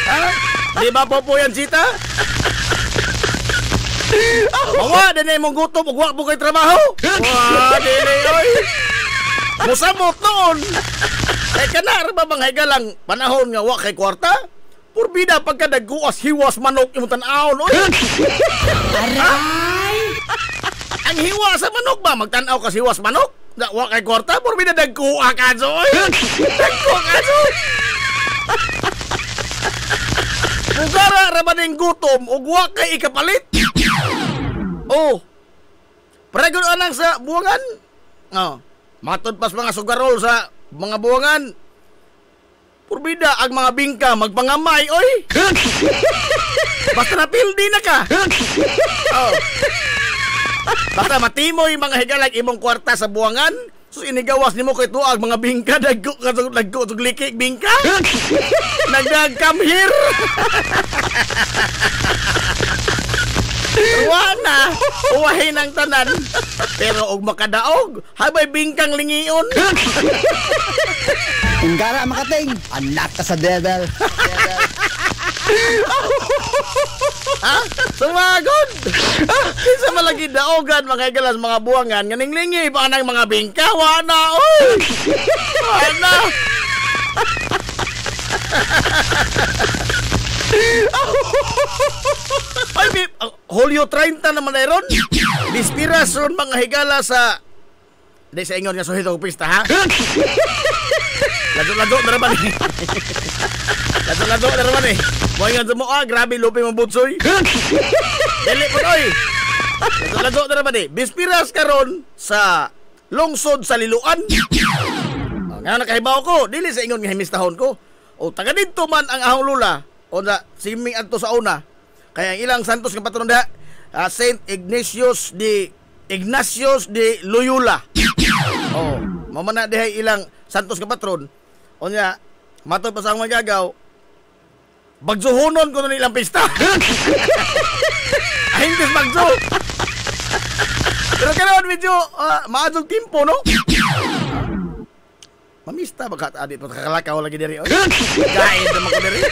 Ha? Di ba po yan, Sita? Mawa, din na mong gutom, ugwa po kayo trabaho. Wah, dili, oy. Musamot noon. Ay kanar ba mga higalang panahon nga wa kay kwarta? Purbida pagka nagguwas, hiwas, manok, yung tanaon, oy. Aray! Ang hiwas sa manok ba? Magtanaw ka hiwas manok? Wa kay kwarta, purbida nagkuha ka so, oy. Nagkuha ka so. Bugara rabaning gutom, ugwa kay ikapalit. Oh. Pregon anang sa buwangan. Oh. Matod pas mga sugarol sa mga buwangan. Purbida ang mga bingka magpangamay, oy. Basta napildi na ka. Oh. Basta matimoy mga higalag imong kwarta sa buwangan. So inigawas nimo kay tuag mga bingka dagko likik bingka. Nagdag come here. Ruwana, uwahin ang tanan. Pero og makadaog, habay bingkang lingion. Unggara makating, anak ka sa devil. Ha? Sumagod! Kinsa malagi daogan mga igalas mga buwangan nga ninglingi pa nang mga bingka. Wana, oy! Wana! Ay, Hulyo 30 naman na ron. Bispiras ron mga higala sa... Di sa ingon nga suhit o pista, ha? Lago-lago na naman eh. Lago-lago na naman eh. Moingan sa mo, grabe lupi mong butsoy. Dili po, oy. Lago-lago na naman eh. Bispiras karon sa lungsod sa Liloan. Nga nakahibaw ko, dili sa ingon nga himistahon ko. O taga dito man ang ahong lula. O na, siming adto sa una. Kaya ang ilang santos nga patron da, Saint Ignatius de Loyola. Oh, mamana dihay ilang santos nga patron. O niya, matod pa sa mga gagaw, bagzuhunon ko na nilang pista. Ay, hindi bagzo. Pero karoon medyo maadong timpo, no? Mamista bagat adit pa kakalakaw lagi diri. Gaid naman ko diri.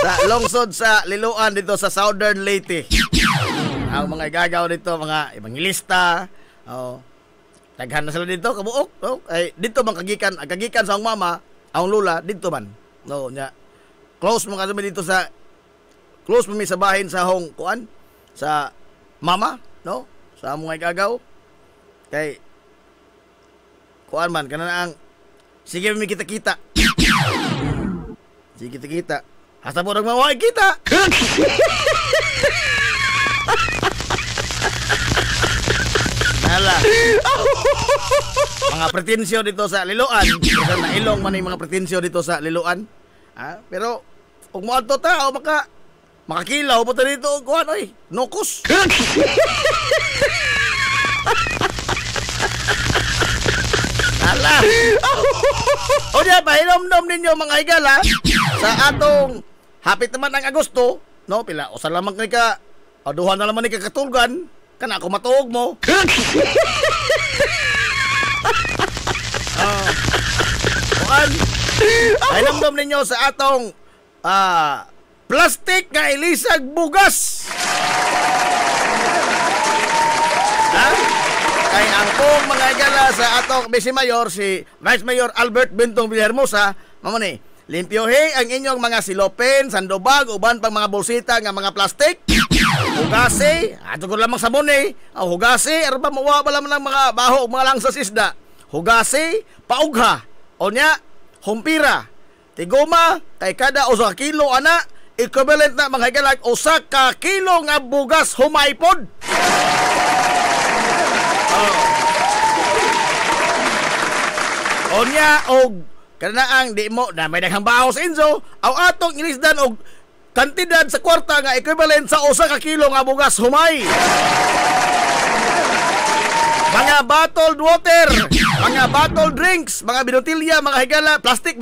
Sa lungsod sa Liloan dito sa Southern Leyte. Ang mga gagaw dito, mga evangelista, taghan na sila dito kabuok, no? Ay dito man kagikan sa ang mama, ang lula dito man. No, nya. close mo kami dito sa bahin sa hong kuan sa mama, no? Sa among igagaw. Kay kuan man kana ang sige mi kita-kita. Sige kita-kita. Hasta po nagmawag kita. Hala. Mga pretensyo dito sa Liloan. Kasi nailong man yung mga pretensyo dito sa Liloan. Ha? Pero kung mo adto ta o makakilaw po ta dito kuan oy, nokos. Hala. O diya, pahinom-nom ninyo mga higala sa atong hapit naman ang Agosto, no? Pila, usa lamang kay ka, o duha na naman ni kakatulgan, kana ako matuog mo. Kuan, pahinom-nom ninyo sa atong plastic nga ilisag bugas. Ha? Kay ang pong mga igala sa atong Vice Mayor, si Vice Mayor Albert Bentong Villahermosa, mamani, limpyohe ang inyong mga silopin, sandubag, uban pang mga bolsita nga mga plastik. Hugasi, ato ko lamang sabon hugasi, aron pa mawa pa lamang ng mga baho, mga langsas isda. Hugasi, paugha, onya, humpira, tigoma, kay kada usa ka kilo ana, equivalent na mga igala, usa ka kilo nga bugas humaypod. Onya og kanaang di mo na may daghang baho sa inyo aw atong ilisdan og kantidad sa kwarta nga equivalent sa usa ka kilo nga bugas humay. Mga bottled water, mga bottled drinks, mga binotilya, mga higala, plastic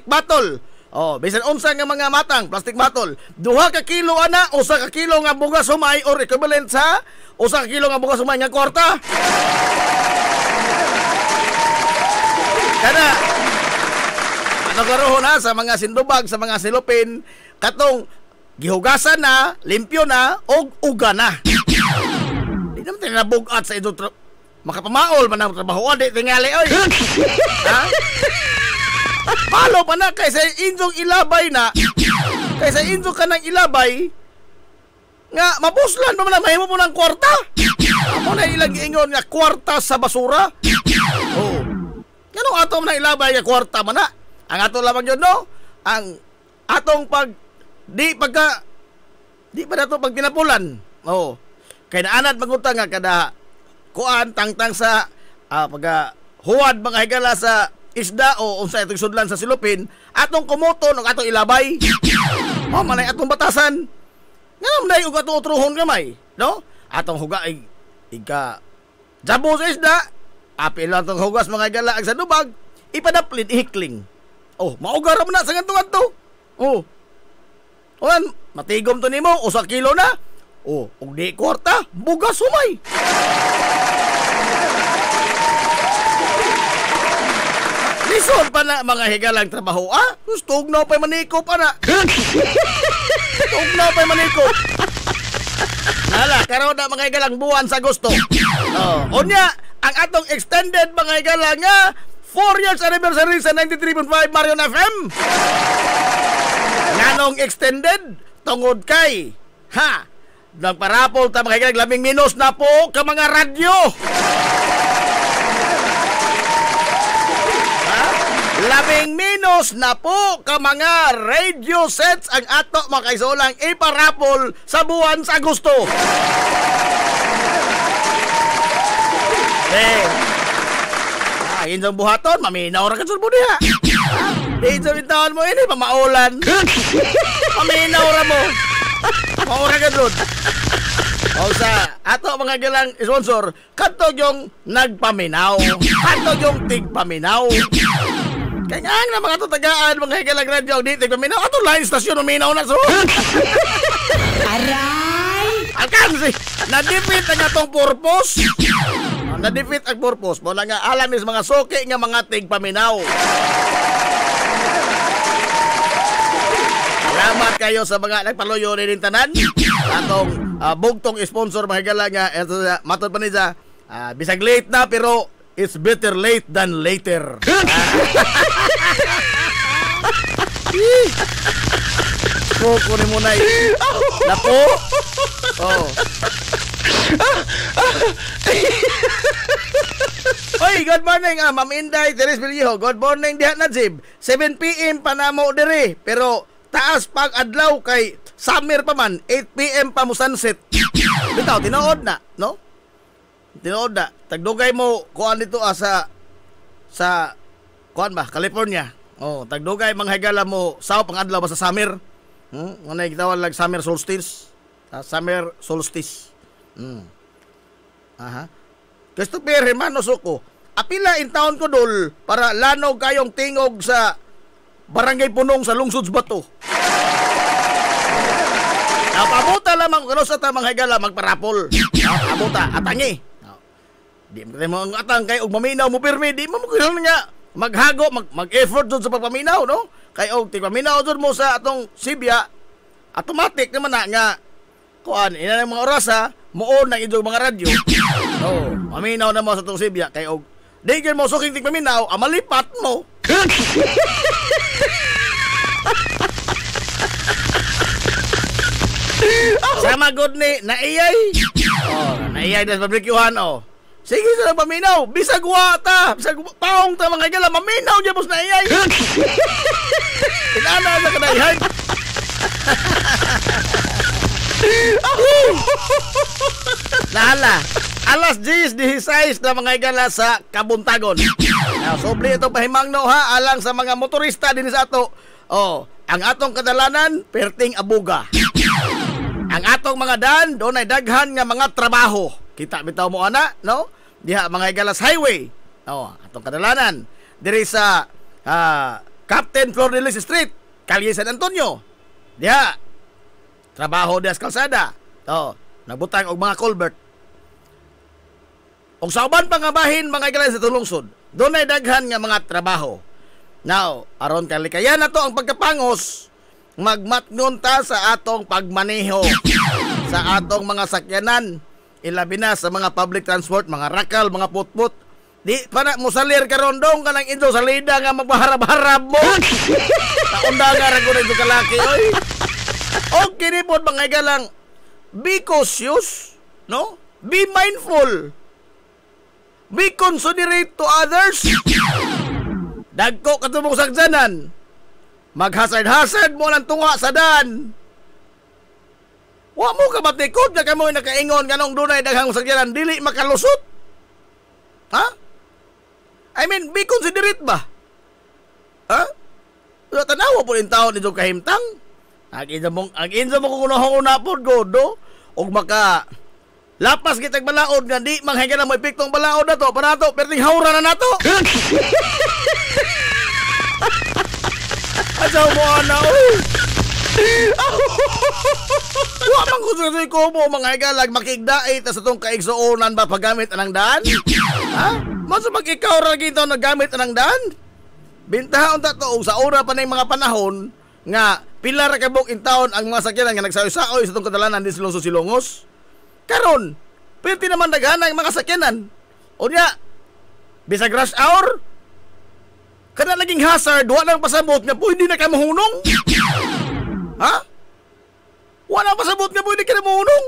bottle. Oh, bisan unsa nga mga matang, plastic bottle. 2 ka kilo ana, usa ka kilo nga bugas humay or equivalent sa usa ka kilo nga bugas humay nga kwarta. Kana nagaroon na sa mga sindubag, sa mga silopin, katong gihugasan na, limpyo na, og uga na. Di naman tayo nabugat sa ito makapamaol man ang trabaho, di tingali, oy. Ha? Palo pa na, kaysa injong ilabay na, kaysa injong ka ng ilabay, nga, mapuslan pa man na, mahimo mo ng kwarta. Amo na ilang ingon nga, kwarta sa basura. Oh. Ganong atong na ilabay nga kwarta man na. Ang atong lamang yun, no? Ang atong di pa dato pag pinapulan. Oh. Kaya naanad magutang nga kada kuan tangtang sa huwad mga higala sa isda o unsa itong sudlan sa silupin, atong kumuton o atong ilabay. Oh, manay atong batasan. Ngam na yung atong utruhon gamay, no? Atong huga jabo sa isda. Apil lang itong hugas mga higala ang sa dubag, ipadaplin, ihikling. Oh, maugar mo na sa ganto-ganto. Oh. Oan, matigom to nimo, usa kilo na. Oh, ug di kwarta, bugas humay. Lison pa na mga higalang trabaho, Gusto na pa'y manikop, ana. Tugnaw pa'y manikop. Nala, karon na mga higalang buwan sa gusto. Oh, unya, ang atong extended mga higalang nga 4 years anniversary sa 93.5 Marion FM. Nganong extended? Tungod kay, nagparapol ta mga higalang labing minus na po ka mga radyo. Labing minus na po ka mga radio sets ang ato mga kaisulang iparapol sa buwan sa Agosto. Insang buhaton, maminaw ra ka sa budiha. Insang bintawan mo ini, pamaulan. Maminaw ra mo. Maura ka doon. O sa ato mga gilang sponsor, katog yung nagpaminaw. Katog yung tigpaminaw. Kaya nga na mga tutagaan, mga higalang radyo, di tigpaminaw. Ato line stasyon, uminaw na so. Aray! Alkansi, na-defeat ang atong purpose. Na-defeat ang purpose. Mula nga alam is mga soke nga mga tigpaminaw. Salamat kayo sa mga nagpaluyo rin tanan. Atong bugtong sponsor mga higala nga matod pa niya. Bisag late na pero it's better late than later. Kukunin mo na eh. Napo. Oh. Oy, good morning, Ma'am Inday, Teres Villiho. Good morning, diha Najib. 7 p.m. pa na mo diri. Pero taas pag adlaw kay summer pa man. 8 p.m. pa mo sunset. Bitaw, tinuod na, no? Tinuod na. Tagdugay mo, kuan dito sa kuan ba, California. Oh, tagdugay manghigala mo sa pang adlaw ba sa summer. Ano yung gitawag like summer solstice? Summer solstice. Aha. Christopher Hermano Suko. Apila in town ko dul para lanog kayong tingog sa barangay Punong sa Lungsod Bato. Pabuta lamang kung sa tamang higala magparapol. Pabuta, atangi. Di mo ang atang kay og maminaw mo pirmi, di mo kuno nga maghago, mag-effort dun sa pagpaminaw, no? Kay og tigpaminaw dun mo sa atong Sibya, automatic naman na nga kuan ina ng mga oras muon ng inyong mga radyo. Oh, maminaw na mo sa atong Sibya kay og di gyud mo suking tigpaminaw, malipat mo. Sama good ni naiyay. Oh, naiyay das pabrikyuhan oh. Sige sa paminaw, bisag wata, bisag paong ta mga gala, maminaw diya bus naiyay. Inana sa kanayhan. Nahala. Alas 10:16 na mga igala sa Kabuntagon. Sobli ito pahimangno ha, alang sa mga motorista din sa ato. Oh, ang atong kadalanan, perting abuga. Ang atong mga daan, doon ay daghan nga mga trabaho. Kita bitaw mo ana, no? Diha mga igalas highway. Oh, atong kadalanan. Diri sa Captain Flordelis Street, Calle San Antonio. Diha trabaho diha sa kalsada. Oh, nagbutang og mga culvert. Og sa uban pang bahin mga igalas sa tulungsod, doon ay daghan nga mga trabaho. Now, aron kalikayan na to ang pagkapangos, magmatngon ta sa atong pagmaneho sa atong mga sakyanan, ilabi na sa mga public transport, mga rakal, mga putput. Di para mo salir karon dong kanang indo salida nga magbaharab-harab mo. Taunda nga ra gud ito kalaki oy. Okay ni pod mga igalang, be cautious, no? Be mindful. Be considerate to others. Dagko katubong sagdanan. Maghasard-hasard mo lang tunga sa dan. Wa mo ka batikod na kamoy nakaingon kanong dunay daghang sagdanan dili makalusot. Ha? I mean, be considerate ba? Ha? Sa tanawa po yung taon nito kahimtang. Ang insa mo kung unahong unapod, godo. O maka lapas kitag balaod nga di manghiga na mo epektong balaod na to. Para to, perting haura na to. Asaw mo na, uy. Wa man ko mo mga igalag makigdait sa itong kaigsuonan ba paggamit anang daan? Ha? Mas pag ikaw ragi ito nagamit anang daan? Bintahaon ta to sa ura pa ng mga panahon nga pila ra kabuk in taon ang mga sakyanan nga nagsaoy-saoy sa itong kadalanan din silong Silongos. Karon, pwede naman daghana ang mga sakyanan. O niya, bisag rush hour, kada naging hazard, wala nang pasabot nga pwede na ka mahunong. Ha? Wala pasabot nga pwede ka na mahunong.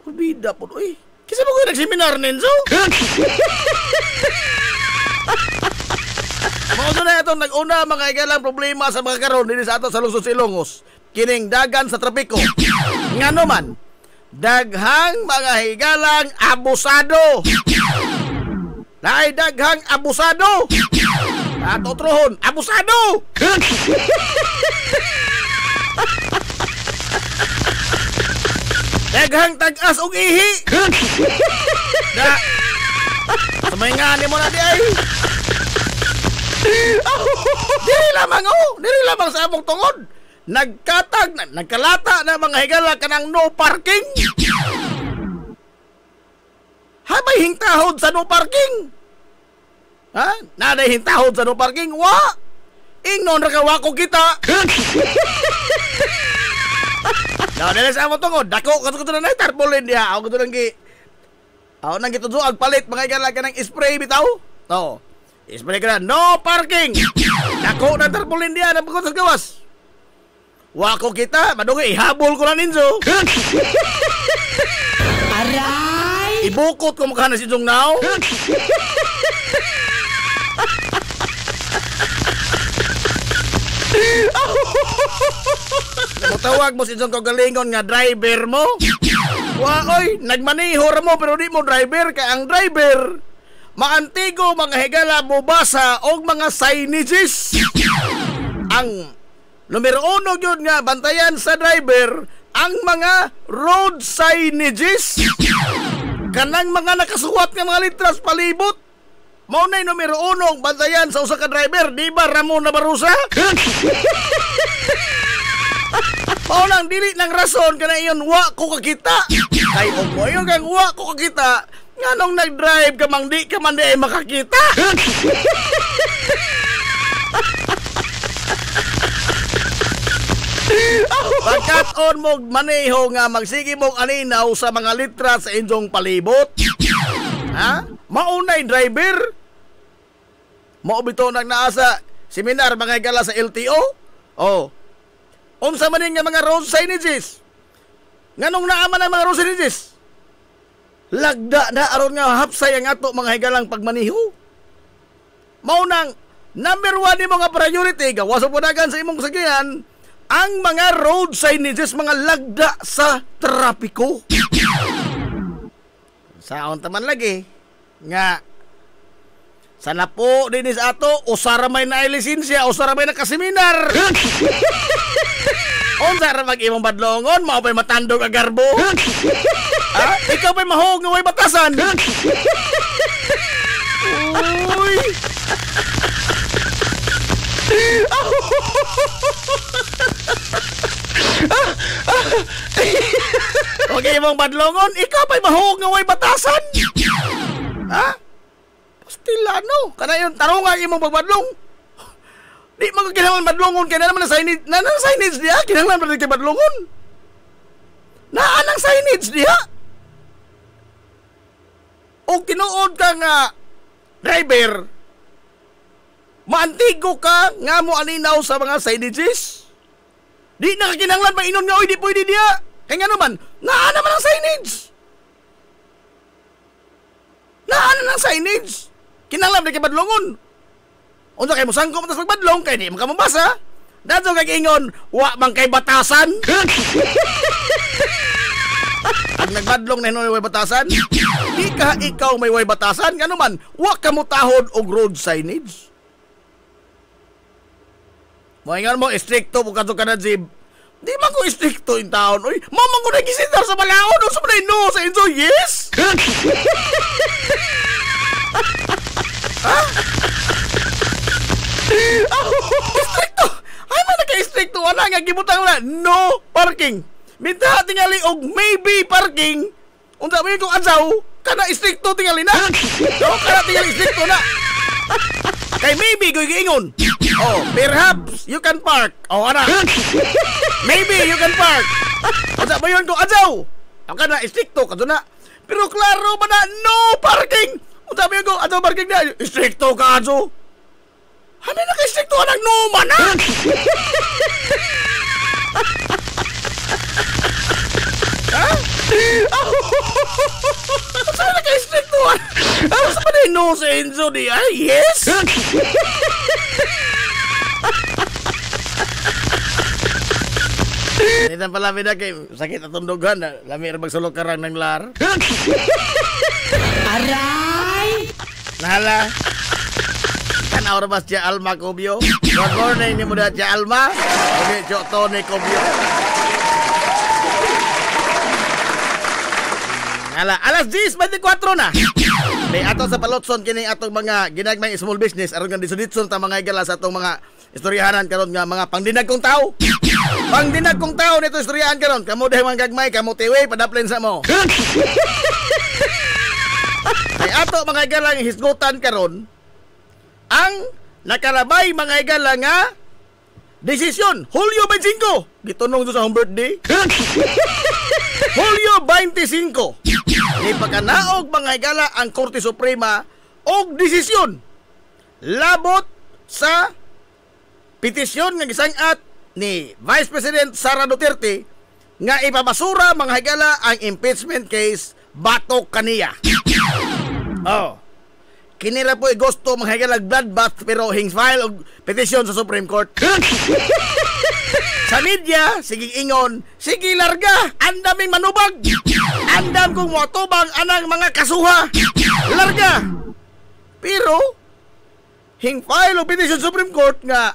Kubida po, uy. Kasi mo kayo nagseminar, Nenzo? Mga na itong nag-una mga igalang problema sa mga karon din sa ato sa Lungsod Silongos. Kining dagan sa trapiko. Nga naman, daghang mga higalang abusado. Naay daghang abusado. Ato trohon, abusado. Daghang tag-as og ihi. Da. Samay nga ni mo na di ay. Diri lamang sa among tungod. Nagkalata na mga higala kanang no parking. Habay hingtahod sa no parking. Ha? Naday hintahod sa no parking. Wa! Ingnon ra ka wako kita. Now, dahil sa among tungod, dako kato na na tarpaulin diha. Ako kato nang ako nang gituduag palit mga higala kanang spray bitaw. No. Spray ka na, no parking. Dako na tarpaulin diya na pagkot sa gawas. Wa ko kita, madungay ihabol ko na ninyo. Aray! Ibukot ko mukha na si Jong Nao. Mutawag mo si Jong Kagalingon nga driver mo. Wa oy, nagmaniho ra mo pero di mo driver ka ang driver. Maantigo mga higala mo basa og mga signages. Ang numero 1 yun nga bantayan sa driver ang mga road signages. Kanang mga nakasuwat nga mga litras palibot. Mao nay numero 1 bantayan sa usa ka driver, di ba Ramon Nabarusa? Mao nang dili nang rason kana iyon wa ko kakita. Kay og mo yung kang wa ko kakita. Nganong nag-drive ka mang di ka man di ay makakita. Pagkat on mo maneho nga magsige mo aninaw sa mga litra sa inyong palibot. Ha? Maunay driver. Mao bitaw nang naasa seminar mga gala sa LTO. Oh. Unsa man nga mga road signages? Nganong naaman ang mga road signages? Lagda na aron nga hapsay ang ato mga higalang pagmaniho. Mao nang number 1 ni mga priority gawas po dagan sa imong sakyanan ang mga road signages, mga lagda sa trapiko. Saon taman lagi nga sana po dinis ato usara may na lisensya, usara may nakaseminar. Unsa ra mag-imong badlongon, mao pay matandog ang garbo. Ha? Ikaw pa'y mahog nga way batasan. Uy. Okay mong badlongon, ikaw pa'y mahog nga way batasan. Ha? Pastilano, kana yun tarungan imong pagbadlong. Di mo kinahanglan badlongon kay na naman na signage, na signage diha, kinahanglan ba kay badlongon? Naa nang signage diha. O tinuod ka nga driver, maantigo ka nga mo aninaw sa mga signages. Di nakakinanglan ba inon nga oy di pwede diya. Kaya nga naman, naa naman ang signage. Naa na ng signage. Kinanglan na kay badlongon. Unsa kay mo sangko matas pagbadlong kay di mo ka mabasa. Dadto kay ingon, wa man kay batasan. Ang nagbadlong na hinuon way batasan, di ka ikaw may way batasan, nga naman, wa ka mo tahod og road signage. Moingan mo, istrikto po kato ka na, Jib. Di man ko istrikto in taon. Uy, mamang ko nagisitar sa balaon, o sa manay no, sa inso, yes? Ha? Istrikto! Ay man naka-istrikto, wala nga, gibutang na, no parking. Minta tingali og maybe parking. Unsa man kung adsaw, kana istrikto tingali na. No, kana tingali istrikto na. Kay maybe goy giingon. Oh, perhaps you can park. Oh, ana. Maybe you can park. Unsa ba yun kung adsaw? Ang kana istrikto kadto na. Pero klaro ba na no parking? Unsa ba yun kung adsaw parking na? Istrikto ka adsaw. Ano na istrikto anang no man na? Ha? Saan na ka-istriktuan? Saan pa na no sa Enzo di? Ay, yes? Initan pala na kay sakit at tundugan. Lami rin magsulok karang ng lar. Aray! Nala. Tanaw rin ba siya Alma Cobio? Good morning ni mo na siya Alma. Okay, siya Tony Cobio. Alas 10:24 na. May ato sa palotson kini atong mga ginagmay small business aron nga disuditson ta mga igala sa atong mga istoryahanan karon nga mga pangdinag kong tao. Pangdinag kong tao nito istoryahan karon. Kamo dahil mga gagmay, kamo tiwi padaplen sa mo. May ato mga igala nga hisgutan karon ang nakalabay mga igala nga desisyon Hulyo 25 gitunong sa home birthday. Hulyo 25 ni pagkanaog mga higala ang Korte Suprema og desisyon labot sa petisyon nga gisangat ni Vice President Sara Duterte nga ipabasura mga higala ang impeachment case batok kaniya. Oh. Kinira po gusto mga higala bloodbath pero hing file og petisyon sa Supreme Court. Sa media, sige ingon, sige larga, andaming manubag. Andam kong matubang anang mga kasuha. Larga. Pero, hing file o petisyon sa Supreme Court nga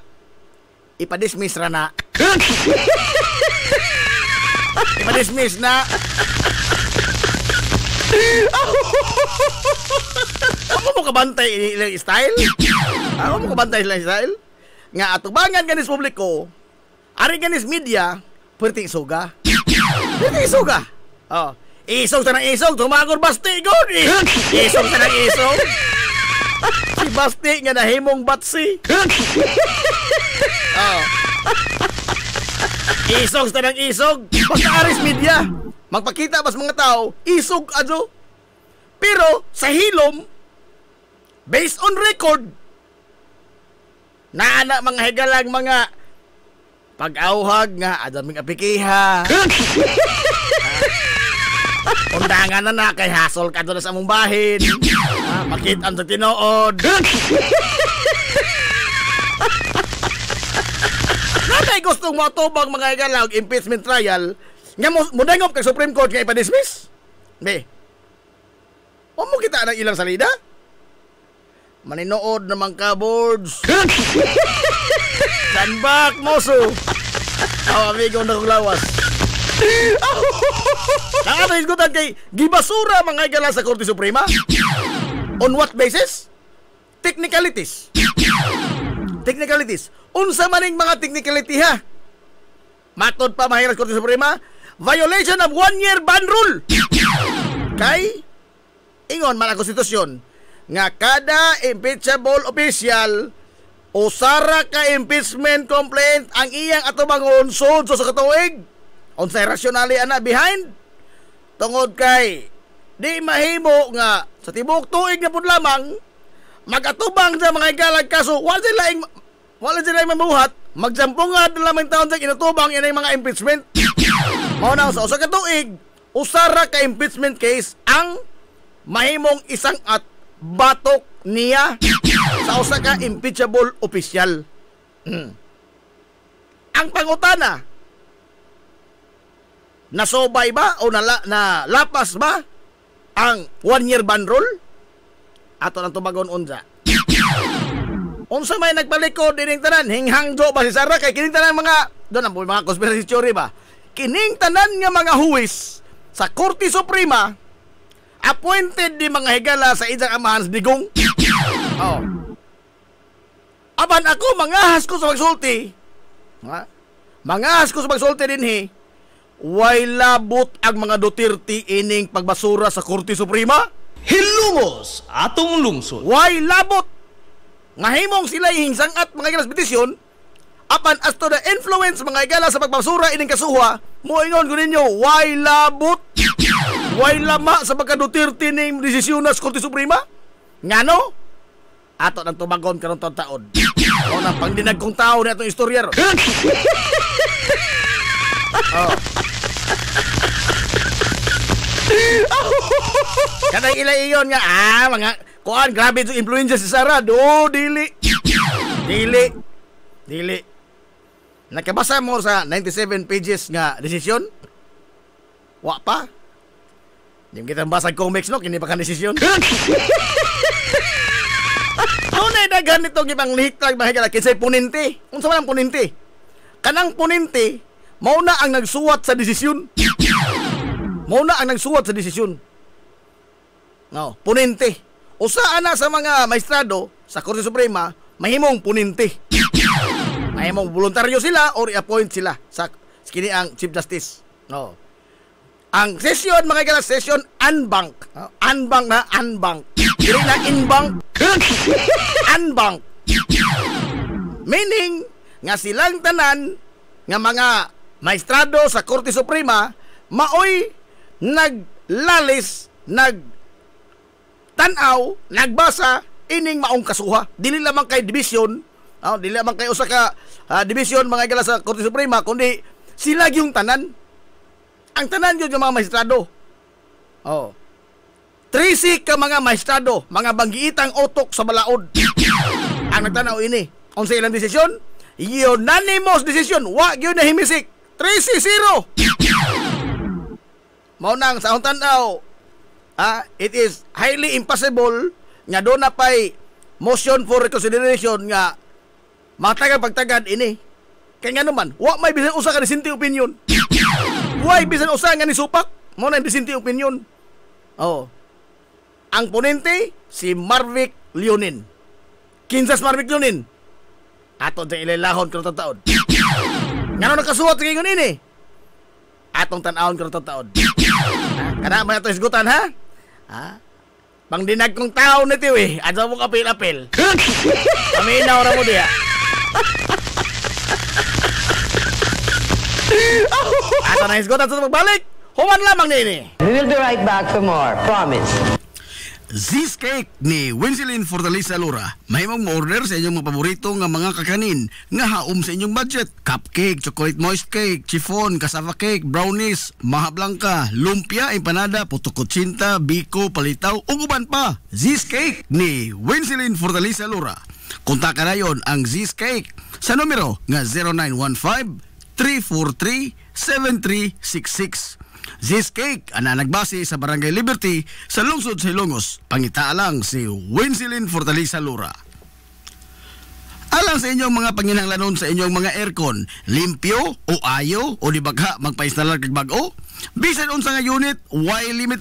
ipadismiss ra na. Ipadismiss na. Ako mo kabantay ilang style? Ako mo kabantay ilang style? Nga atubangan ganis publiko, ari ganis media, perting suga. Perting suga. Oh, isog ta ng isog, tumagor Basti god. Isog ta ng isog. Si Basti nga nahimong batsi. Oh. Isog ta ng isog. Basta aris media, magpakita bas mga tao, isog adyo. Pero sa hilom, based on record, naana mga higalang mga pag-auhag nga adaming apikiha. Undangan na kay hasol ka doon sa among bahin. Makitaan sa tinuod. Nanay gustong matubang mga higalang impeachment trial nga mudangop kay Supreme Court nga ipadismiss. Be, mo kita ng ilang salida? Maninood naman ka, boards. Sandbak, moso. Amigo na kong lawas. Nakatahisgutan kay gibasura mga higala sa Korte Suprema? On what basis? Technicalities. Technicalities. Unsa maning mga technicality ha? Matod pa mahirap sa Korte Suprema, violation of 1-year ban rule. Kay ingon man ang konstitusyon nga kada impeachable official usara ka impeachment complaint ang iyang atubangon sud sa katuig. Unsay rationale ana behind? Tungod kay di mahimo nga sa tibuok tuig na pud lamang magatubang sa mga igalag kaso wala sila mabuhat magjampungad lamang taon sa inatubang inay mga impeachment. Mao na sa usa ka tuig usara ka impeachment case ang mahimong isang at batok niya sa usa ka impeachable official. Ang pangutana, nasobay ba o na lapas ba ang 1-year ban rule? Ato nang tumagon unsa. Unsa may nagbalikod dining tanan, hinghangdo ba si Sara kay kining tanan mga doon ang mga conspiracy theory ba? Kining tanan nga mga huwis sa Korte Suprema appointed di mga higala sa isang amahan sa digong. Oh. Aban ako mangahas ko sa magsulti. Mangahas ko sa magsulti dinhi. Way labot ang mga Duterte ining pagbasura sa Korte Suprema. Hilumos atong lungsod. Way labot. Ngahimong sila hingsangat mga higala sa petisyon. Apan as to the influence mga higala sa pagbasura ining kasuha, moingon ko ninyo, way labot. Way lama sa pagka Duterte ning desisyon sa Korte Suprema. Ngano? Ato nang tumagon karon taon. O nang pangdinag kong tao na itong istoryero. Oh. Kanang iyon nga, mga kuan, grabe itong influensya si Sara. Dili. Nakabasa mo sa 97 pages nga desisyon? Wa pa? Hindi kita basag comics, no? Kini pa ka desisyon. Tunay na ganito gibang lihitag mahigala kinsay puninti. Unsa man ang puninti? Kanang puninti mao na ang nagsuwat sa desisyon. No, puninti. Usa ana sa mga maestrado sa Korte Suprema mahimong puninti. Mahimong voluntaryo sila or i-appoint sila sa kini ang Chief Justice. No. Ang session mga higala session unbank. Unbank. Dili na inbank. Unbank. Meaning nga silang tanan nga mga maestrado sa Korte Suprema maoy naglalis, nagtanaw, nagbasa ining maong kasuha. Dili lamang kay division Dili man kay usa ka division mga igala sa Korte Suprema, kundi sila yung tanan. Ang tanan yun yung mga maestrado. 13 ka mga maestrado, mga banggiitang utok sa balaod. Ang nagtanaw ini. Unsa ilang desisyon? Unanimous decision. Wa gyud na himisik. 13-0. Mao nang sa akong tanaw, it is highly impossible nga doon na pa'y motion for reconsideration nga matagal pagtagad ini. Kaya nga naman, wa may bisan usa ka dissenting opinion. Wa bisan usa nga ni supak. Mao na dissenting opinion. Ang ponente si Marvic Leonin. Kinsas Marvic Leonin. Ato sa ilalahon karong taon. Ngano nakasuwat kayo ini? Atong tan-awon karong taon. Kana man ato isgutan ha? Pangdinag kong tao na tiyo eh. Adto mo kapil-apil. Paminaw ra mo diya. Ato na isgutan sa pagbalik. Human lamang nini. We will be right back for more. Promise. Cheesecake ni Winsilin Fortaleza Lura. Mahimong ma-order sa inyong mga paborito nga mga kakanin nga haom sa inyong budget. Cupcake, chocolate moist cake, chiffon, cassava cake, brownies, maha blanca, lumpia, empanada, puto kutsinta, biko, palitaw, ug uban pa. Cheesecake ni Winsilin Fortaleza Lura. Kontak na yon ang Cheesecake sa numero nga 0915-343-7366. Cheesecake ana nagbase sa Barangay Liberty sa lungsod sa Ilongos. Pangita lang si Winsilin Fortaleza Lura. Alang sa inyong mga panginahanglanon sa inyong mga aircon, limpyo o ayo o di bagha magpa-installer kag bag-o, bisan unsa nga unit, why limit,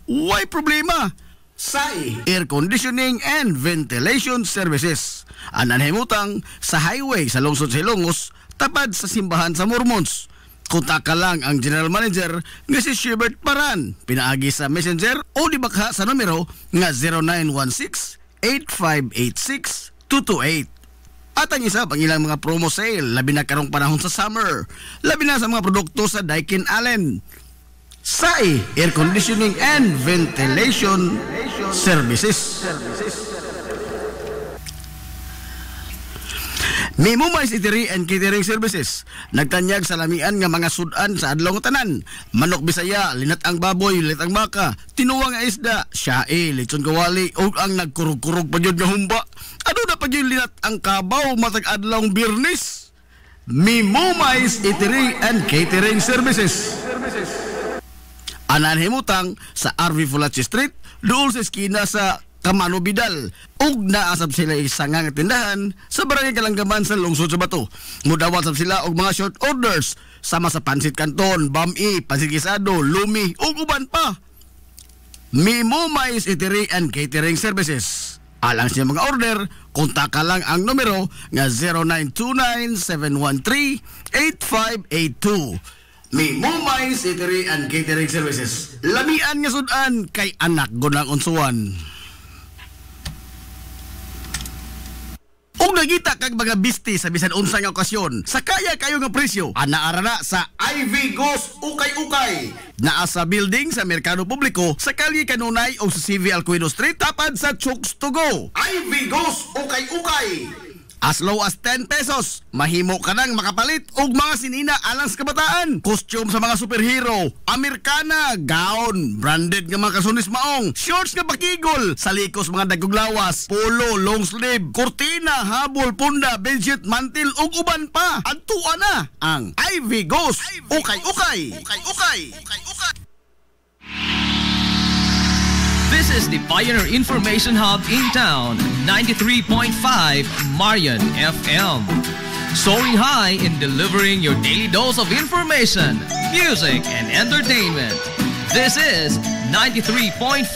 why problema. SAI Air Conditioning and Ventilation Services. Anan himutang sa highway sa lungsod sa Ilongos, tapad sa simbahan sa Mormons. Kontak lang ang General Manager nga si Shebert Paran. Pinaagi sa Messenger o di bakha sa numero nga 0916-8586-228. At ang isa pang ilang mga promo sale, labi na karong panahon sa summer, labi na sa mga produkto sa Daikin Allen. SAI Air Conditioning and Ventilation Services. Mimumay Eatery and Catering Services. Nagtanyag sa lamian nga mga sudan sa adlaw nga tanan. Manok Bisaya, linat ang baboy, linat ang baka, tinuwa nga isda, syae, lechon kawali, o ang nagkurug-kurug pa yun nga humba. Ano na pa yun linat ang kabaw matag adlaw Birnis? Mimumay Eatery and Catering Services. Anan himutang sa RV Fulachi Street, dool sa eskina sa Kamano Bidal, ug naasab sila isang nga tindahan sa Barangay Kalanggaman sa lungsod sa Bato. Mudawat sab sila og mga short orders sama sa pansit canton, bami, pansit gisado, lumi ug uban pa. Mimumay Eatery and Catering Services. Alang sa mga order, kontak lang ang numero nga 0929-713-8582. Mimumay Eatery and Catering Services. Lamian nga sudan kay anak gunang unsuan. Kung nagita kag mga bisti sa bisan unsa nga okasyon, sa kaya kayo nga presyo, anaara na sa Ivy Ghost Ukay-Ukay. Naa sa building sa Merkado Publiko, sa Kalye Kanunay o sa CV Alcuino Street, tapad sa Chooks to Go. Ivy Ghost Ukay-Ukay. As low as 10 pesos, mahimo ka nang makapalit og mga sinina alang sa kabataan. Costume sa mga superhero, Amerikana, gown, branded nga mga kasunis maong, shorts nga pakigol, salikos mga dagog lawas, polo, long sleeve, kurtina, habol, punda, bedsheet, mantil ug uban pa. Adtuan na ang Ivy Ghost Ukay-Ukay. Ukay-Ukay. Ukay-Ukay. This is the Pioneer Information Hub in town, 93.5 Marian FM. Soaring high in delivering your daily dose of information, music, and entertainment. This is 93.5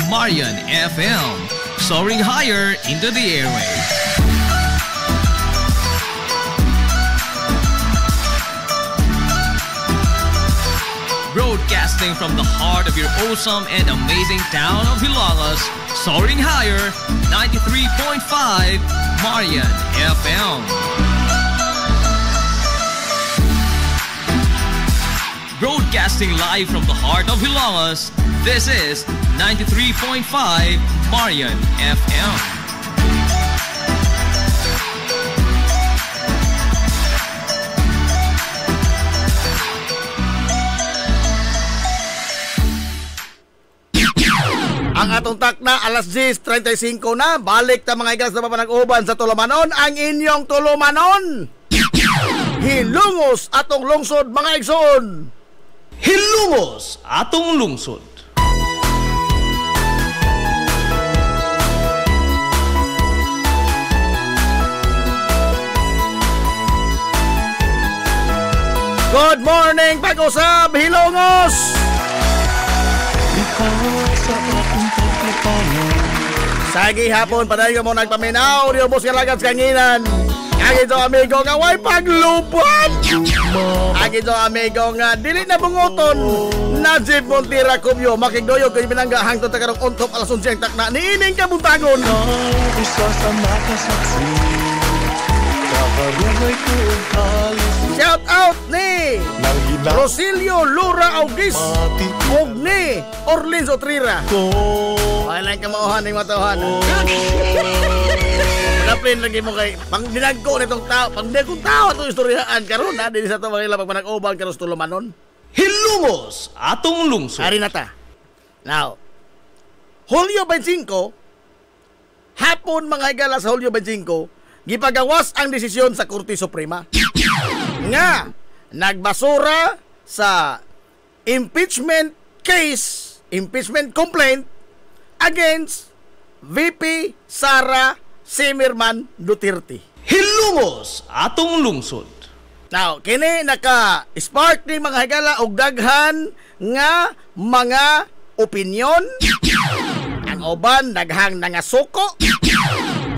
Marian FM. Soaring higher into the airwaves. Broadcasting from the heart of your awesome and amazing town of Hilangas, soaring higher, 93.5 Marian FM. Broadcasting live from the heart of Hilangas, this is 93.5 Marian FM. Ang atong takna alas 10:35 na. Balik ta mga higala sa papanag-uban sa Tulumanon. Ang inyong Tulumanon. Hilungos atong lungsod mga igsoon. Hilungos atong lungsod. Good morning, pag-usab, Hilongos! Sagi hapon, padayon mo nagpaminaw, riubos kalagat sa kanginan. Agi to amigo nga way paglupan. Agi to amigo nga dili na bungoton. Najib Montira Kubyo, makigdoyo kay binangga hangtod ta karong untop alas 11 ang takna niining kabuntagon. Isa sa makasaksi kabarugay ko ang halis Shout out ni ng ginagawa Rosilio Lura August og ni Orlins Otrira. ko. Wala ka mauhan ng matuhan. Napin lagi mo kay pang dinagko nitong tao, pang dinagkong tao itong istoryahan karon na din sa ito mga ilang pagpanag-ubang karon sa Tulumanon. Hilungos atong lungsod. Ari na ta. Now, Hulyo 25, hapon mga higala sa Hulyo 25, gipagawas ang desisyon sa Korte Suprema nga nagbasura sa impeachment case, impeachment complaint against VP Sara Zimmerman Duterte. Hilungos atong lungsod. Now, kini naka-spark ni mga higala og daghan nga mga opinyon. Ang uban daghang nangasuko.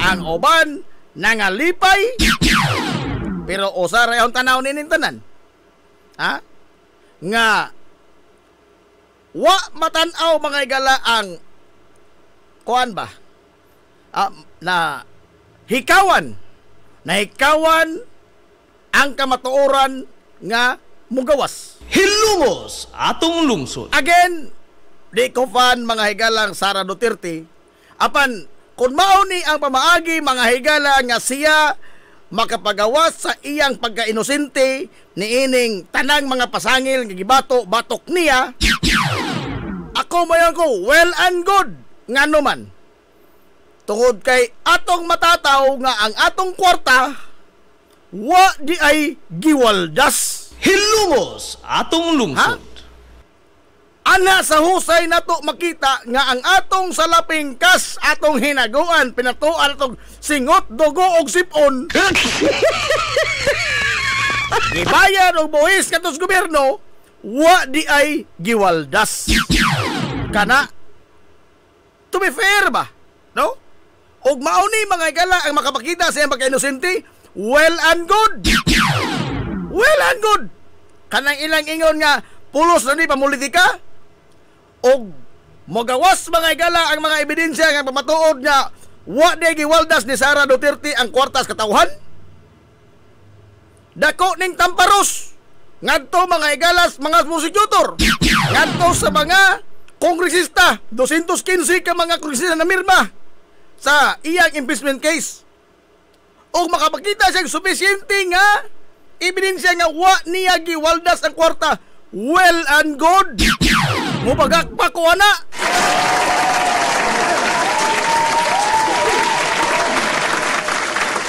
Ang uban nangalipay. Pero usa ra yung tanaw nin tanan. Ha? Nga wa matanaw mga higala ang kuan ba? Na hikawan ang kamatuoran nga mugawas. Hilungos atong lungsod. Again, di ko fan mga higalang Sara Duterte. Apan, kung mauni ang pamaagi mga higala nga siya makapagawas sa iyang pagka-inosente ni ining tanang mga pasangil nga gibato-batok niya, ako mayon ko, well and good. Nga naman, tungod kay atong matataw nga ang atong kwarta, wa di ay giwaldas. Hilungos atong lungsod. Ana sa husay nato makita nga ang atong salaping kas atong hinaguan pinatuan atong singot, dugo og sipon. Gibayad og buhis katos gobyerno, wa di ay giwaldas. Kana to be fair ba? No? Og mauni mga higala ang makapakita sa iyang pagka-inosente, well and good. Well and good. Kanang ilang ingon nga pulos na ni pamulitika og mogawas mga higala ang mga ebidensya nga pamatuod nga wa di giwaldas ni Sara Duterte ang kwartas katawhan. Dako ning tamparos ngadto mga higalas mga prosecutor ngadto sa mga kongresista 215 ka mga kongresista na mirma sa iyang impeachment case. Og makapakita siyang sufisyente nga ebidensya nga wa niya giwaldas ang kwarta, well and good. Mubagak pa ko ana.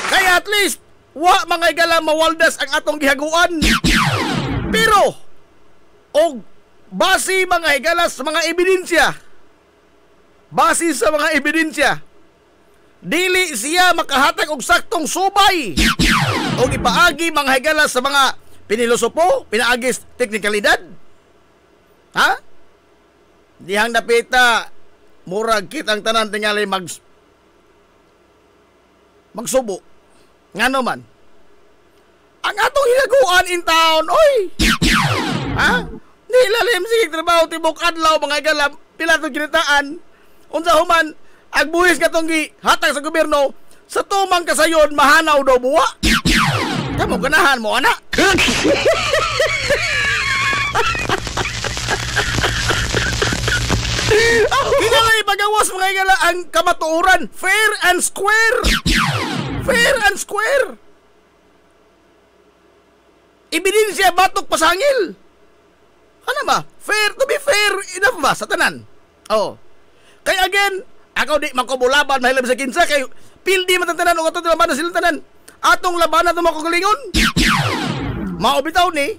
Kaya at least wa mga higala mawaldas ang atong gihaguan. Pero og base mga higala sa mga ebidensya, base sa mga ebidensya, dili siya makahatag og saktong subay og ipaagi mga higala sa mga pinilosopo, pinaagi teknikalidad. Ha? Dihang napita murag kitang tanan tingali magsubo. Ngano man? Ang atong hinaguan in town, oy. Ha? Nilalim sige trabaho tibok adlaw mga higala pila to ginitaan. Unsa human agbuhis katong gihatag sa gobyerno sa tumang kasayon mahanaw daw buwa. Kamo ganahan mo ana. Kinalay pagawas mga higala ang kamatuoran fair and square. Fair and square. Ebidensya batok pasangil. Ano ba? Fair to be fair enough ba sa tanan? Oh. Kay again, ako di makubulaban mahilab sa kinsa kay pildi matantanan o atong labanan sila tanan. Atong labanan to makugalingon. Mao bitaw ni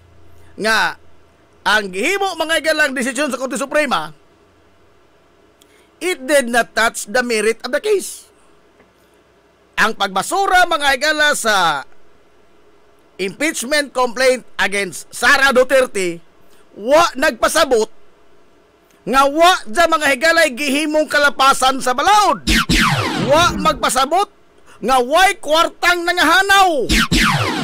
nga ang gihimo mga igalang desisyon sa Korte Suprema, it did not touch the merit of the case. Ang pagbasura mga igala sa impeachment complaint against Sara Duterte wa nagpasabot nga wa dya mga higalay gihimong kalapasan sa balaod. Wa magpasabot nga way kwartang nangahanaw.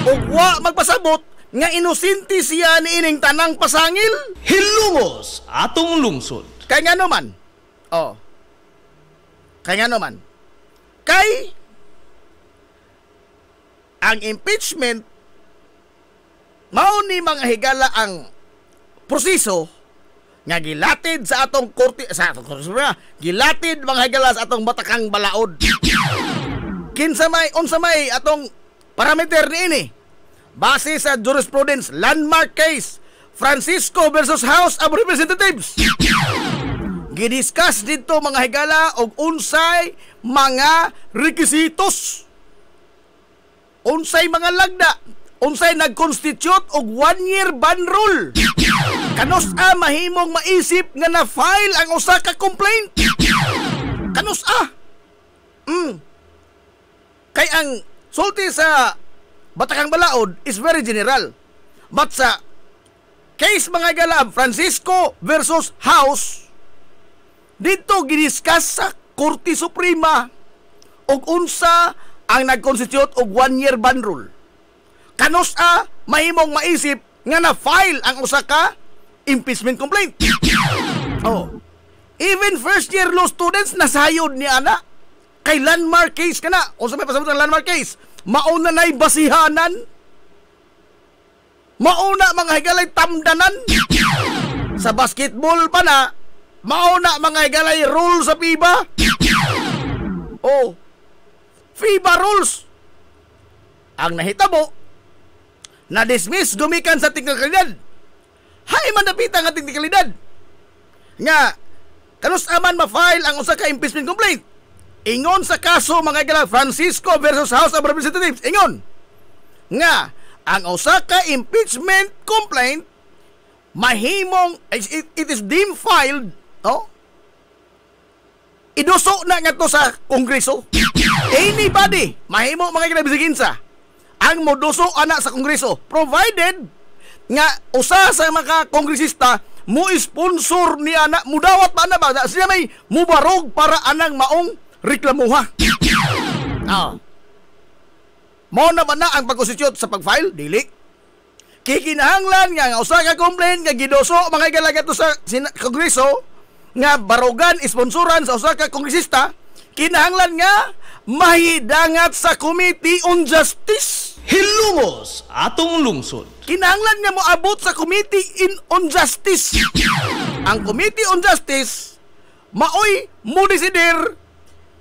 O wa magpasabot nga inosente siya ni ining tanang pasangil. Hilumos atong lungsod. Kay nga naman. Oh. Kay nga naman. Kay ang impeachment mao ni mga higala ang proseso nga gilatid sa atong korte gilatid mga higala sa atong batakang balaod. Kinsa may unsa may atong parameter niini base sa jurisprudence landmark case Francisco versus House of Representatives. Gidiscuss dito mga higala og unsay mga requisitos, unsay mga lagda, unsay nag-constitute og 1-year ban rule. Kanus-a mahimong maisip nga na-file ang usa ka complaint. Kanus-a. Kay ang sulti sa batakang balaod is very general. But sa case mga galab, Francisco versus House, dito gidiscuss sa Korte Suprema og unsa ang nag-constitute og 1-year ban rule. Kanus-a mahimong maisip nga na-file ang usa ka impeachment complaint. Oh. Even first year law students nasayod ni ana kay landmark case kana. Unsa may pasabot ang landmark case? Mauna na'y basihanan. Mauna mga higalay tamdanan. Sa basketball pa na, mauna mga higalay rule sa FIBA. Oh. FIBA rules. Ang nahitabo na-dismiss gumikan sa teknikalidad. Hay man napita nga teknikalidad. Nga, kanus-aman ma-file ang usa ka impeachment complaint. Ingon sa kaso mga igala Francisco versus House of Representatives. Ingon nga, ang usa ka impeachment complaint mahimong, it is deemed filed, oh? Iduso na nga to sa Kongreso. Anybody, mahimo mga igala bisiginsa ang moduso ana sa Kongreso, provided nga usa sa mga kongresista mo sponsor ni ana, mudawat ba na ba siya may mubarog para anang maong reklamuha. Mo na ba na ang pag-constitute sa pag-file? Dili. Kikinahanglan nga usa ka complaint nga giduso mga igalaga to sa Kongreso nga barogan sponsoran sa usa ka kongresista, kinahanglan nga mahidangat sa Committee on Justice. Hilumos atong lungsod. Kinahanglan nga moabot sa Committee on Justice. Ang Committee on Justice maoy mo desider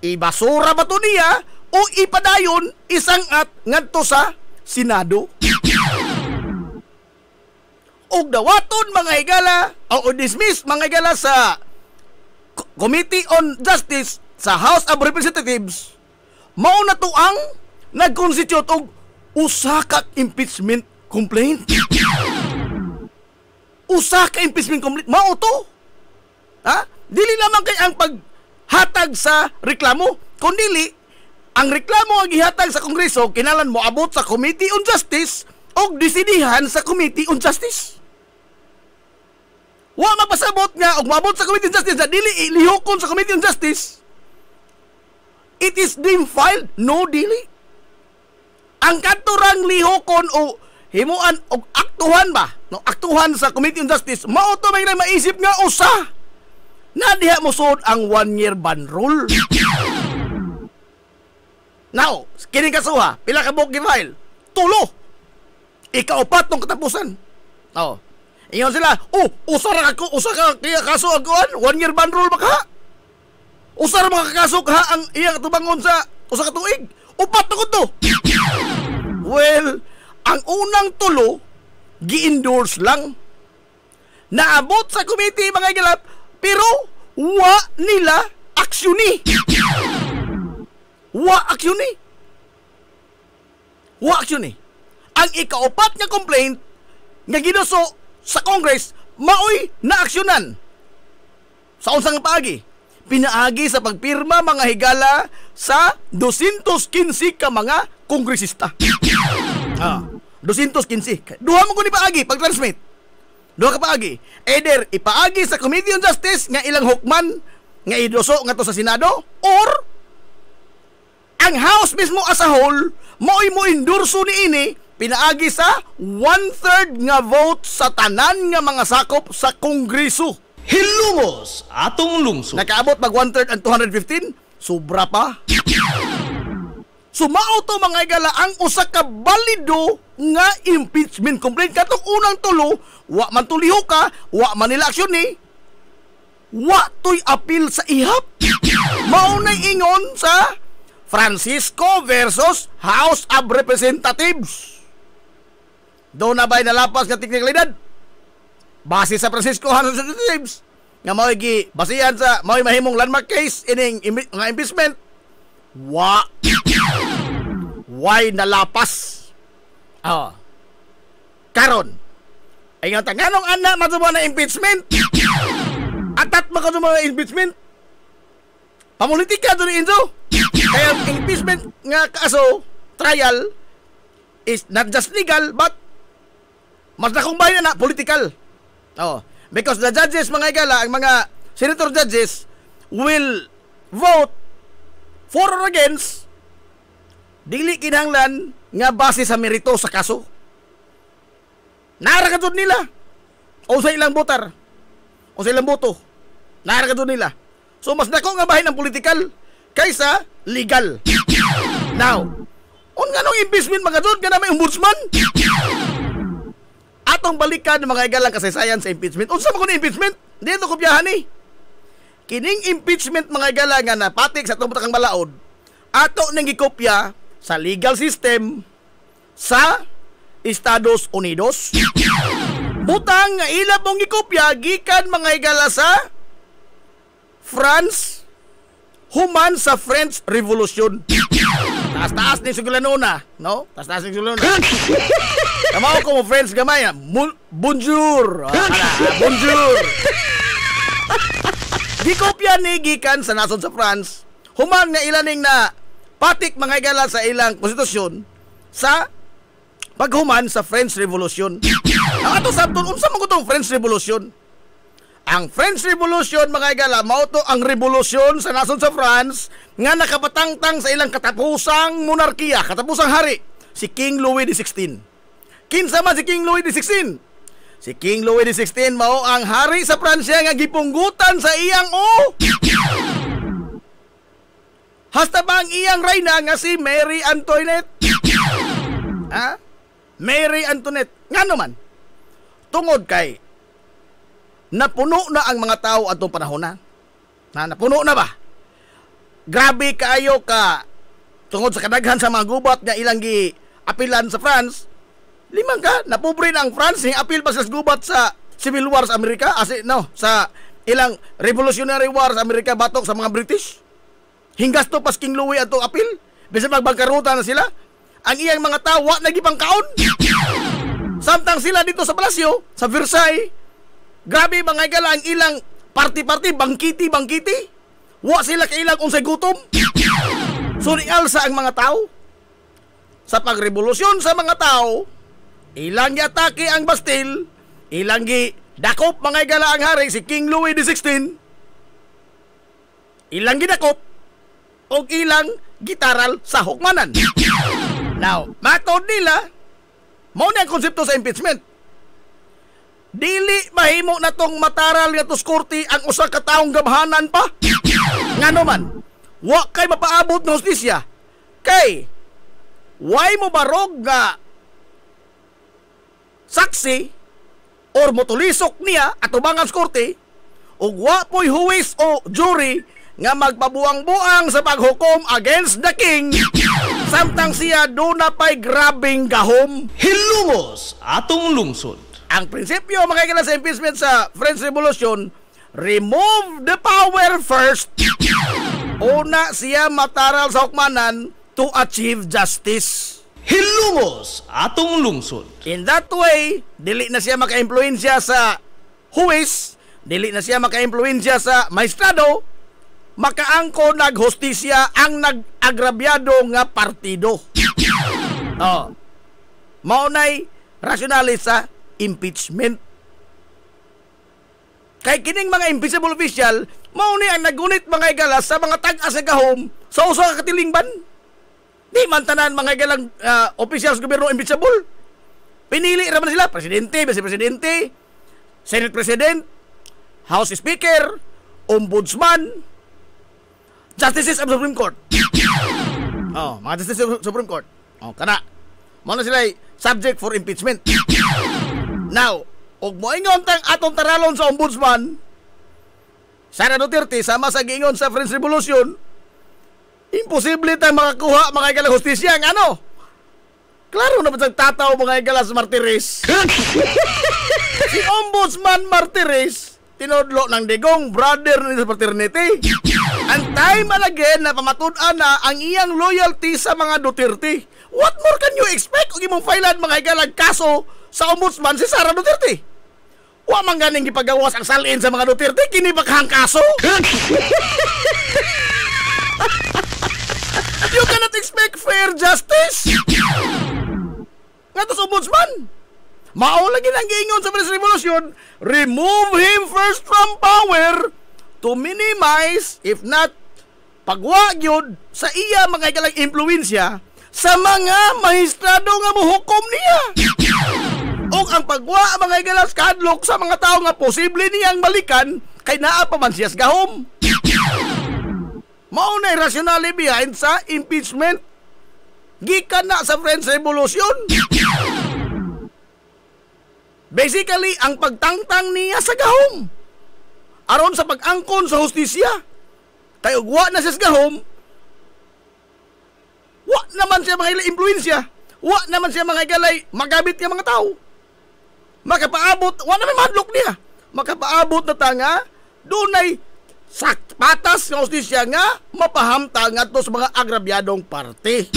ibasura ba to niya o ipadayon isang at ngadto sa Senado. Og dawaton mga higala o dismiss mga higala sa Committee on Justice sa House of Representatives, mao na to ang nag-constitute og usa ka impeachment complaint. Usa ka impeachment complaint mao to. Ha? Dili lamang kay ang paghatag sa reklamo, kundi ang reklamo ang gihatag sa Kongreso kinahanglan mo abot sa Committee on Justice og desidihan sa Committee on Justice. Wa mapasabot nga og maabot sa Committee on Justice na dili ilihokon sa Committee on Justice. It is deemed filed, no dili. Ang katurang lihokon o himuan og aktuhan ba? No, aktuhan sa Committee on Justice, mao to may maisip nga usa na diha mosud ang 1-year ban rule. Now, kining kasuha, pila ka buok gi-file? 3. Ika-4 tong katapusan. Oh. Ingon sila, usa ka kaso aguan, 1-year ban rule ba ka? Usa ra mga kaso ka ang iyang tubangon sa usa ka tuig. 4 na ko to. Well, ang unang 3 gi-endorse lang. Naabot sa committee mga igalap, pero wa nila aksyon ni. Wa aksyon ni. Wa aksyon ni. Ang ikaupat nga complaint nga ginuso sa Congress maoy na aksyonan. Sa unsang paagi, pinaagi sa pagpirma mga higala sa 215 ka mga kongresista. 215. Duha mo ko ni paagi pag-transmit. Duha ka paagi. Either ipaagi sa Committee on Justice nga ilang hukman nga idoso nga to sa Senado, or ang House mismo as a whole mo'y mo endorso ni ini pinaagi sa 1/3 nga vote sa tanan nga mga sakop sa Kongreso. Hilumos atong lungsod. Nakaabot mag 1/3 ang 215, sobra pa. Sumao to mga igala ang usa ka balido nga impeachment complaint. Katong unang tulo, wa man tuliho ka, wa man nila aksyon ni, wa to'y appeal sa ihap. Maunay ingon sa Francisco versus House of Representatives. Doon na ba'y nalapas nga teknikalidad? Base sa Francisco House of Representatives nga mao'y basihan sa mao'y mahimong landmark case ining nga impeachment. Why nalapas? Karon ay nga tanganong anak matubo na impeachment. Atat makatubo na impeachment. Pamulitika doon ni Enzo. Kaya impeachment nga kaso trial is not just legal but mas nakong bayan na political. Because the judges mga igala, ang mga senator judges will vote for or against dili kinahanglan nga base sa merito sa kaso. Narakatod nila o sa ilang botar o sa ilang boto. Narakatod nila. So mas dako nga bahin ang political kaysa legal. Now, nga nung impeachment mga jud kana may ombudsman. Atong balikan ng mga igalang kasaysayan sa impeachment. Unsa man kun impeachment? Dito kopyahan ni. Kining impeachment mga igala nga napatik sa atong butakang balaod, ato nang gikopya sa legal system sa Estados Unidos. Butang nga ila pong gikopya gikan mga igala sa France, human sa French Revolution. Taas-taas ni sugulanuna, no? Taas-taas ni sugulanuna. Tamaw ko mo friends gamay. Bonjour. Bonjour. Gikopya ni gikan sa nasod sa France. Human nga ilaning na patik mga igala sa ilang konstitusyon sa paghuman sa French Revolution. Ang ato sabton unsa man kutong French Revolution? Ang French Revolution mga igala mao to ang revolusyon sa nasod sa France nga nakapatangtang sa ilang katapusang monarkiya, katapusang hari, si King Louis XVI. Kinsa man si King Louis XVI? Si King Louis XVI mao ang hari sa Pransya nga gipunggutan sa iyang hasta ba ang iyang reyna nga si Mary Antoinette? Mary Antoinette. Ngano man? Tungod kay napuno na ang mga tao atong panahon na. Napuno na ba? Grabe kaayo ka tungod sa kadaghan sa mga gubat nga ilang gi-apilan sa France. Limang ka, napobre na ang France, apil pa sa gubat sa Civil War sa Amerika, sa ilang Revolutionary War sa Amerika batok sa mga British. Hinggas to pas King Louis atong apil, bisa magbangkaruta na sila. Ang iyang mga tawa nagipang kaon. Samtang sila dito sa palasyo, sa Versailles, grabe mga igala ang ilang party-party, bangkiti. Wa sila kailang unsay gutom. So nialsa ang mga tao. Sa pagrevolusyon sa mga tao, ilang giatake ang Bastille, ilang gidakop mga igala ang hari si King Louis XVI, ilang gidakop o ilang gitaral sa hukmanan. Now, matod nila, mao ni ang konsepto sa impeachment. Dili mahimo na tong mataral nga tos korte ang usa ka taong gamhanan pa. Ngano man, wa kay mapaabot ng hustisya. Kay, way mo barog nga saksi or motulisok niya atubangan sa korte ug wa po'y huwis o jury nga magpabuang-buang sa paghukom against the king samtang siya do na pa'y grabing gahom. Hilumos atong lungsod. Ang prinsipyo mga igala sa impeachment sa French Revolution, remove the power first Una siya mataral sa hukmanan to achieve justice. Hilumos atong lungsod. In that way, dili na siya maka-impluwensya sa huwis, dili na siya maka-impluwensya sa maestrado, makaangko naghostisya ang nag-agrabyado nga partido. Oh. Maunay rationalis sa impeachment. Kay kining mga impeachable official, maunay ang nagunit mga igalas sa mga tag-asa gahom sa usa ka katilingban. Di man tanan mga igalang officials gobyerno impeachable. Pinili ra man sila presidente, vice presidente, Senate President, House Speaker, Ombudsman, Justices of Supreme Court. Oh, mga Justices of Supreme Court. Oh, kana. Mao na sila subject for impeachment. Now, og moingon tang atong taralon sa Ombudsman, Sara Duterte sama sa giingon sa French Revolution, imposible tayong makakuha mga igalang hostisya ng ano? Klaro na ba siyang tataw mga igalas Martires? Si Ombudsman Martires, tinodlo ng digong brother ni sa fraternity. Ang time again na pamatud-an na ang iyang loyalty sa mga Duterte. What more can you expect kung imong filean mga igalang kaso sa Ombudsman si Sara Duterte? Wa man ganing gipagawas ang salin sa mga Duterte, kini bakang kaso? You cannot expect fair justice. Nga to sa Ombudsman. Mao lagi nang giingon sa French Revolution, remove him first from power to minimize, if not pagwa gyud sa iya mga igalang impluwensya sa mga maestrado nga mohukom niya. O ang pagwa mga igalas kadlok sa mga tao nga posible niyang balikan kay naa pa man siya sa gahom. Mao na rationale behind sa impeachment. Gikan na sa French Revolution. Basically, ang pagtangtang niya sa gahom aron sa pag-angkon sa hustisya. Kay ugwa na siya sa gahom, wa naman siya mga impluwensya, wa naman siya mga igalay magabit nga mga tao. Makapaabot, wa naman madlok niya. Makapaabot na tanga, dunay patas nga hustisya nga mapahamta nga to sa mga agrabyadong parte.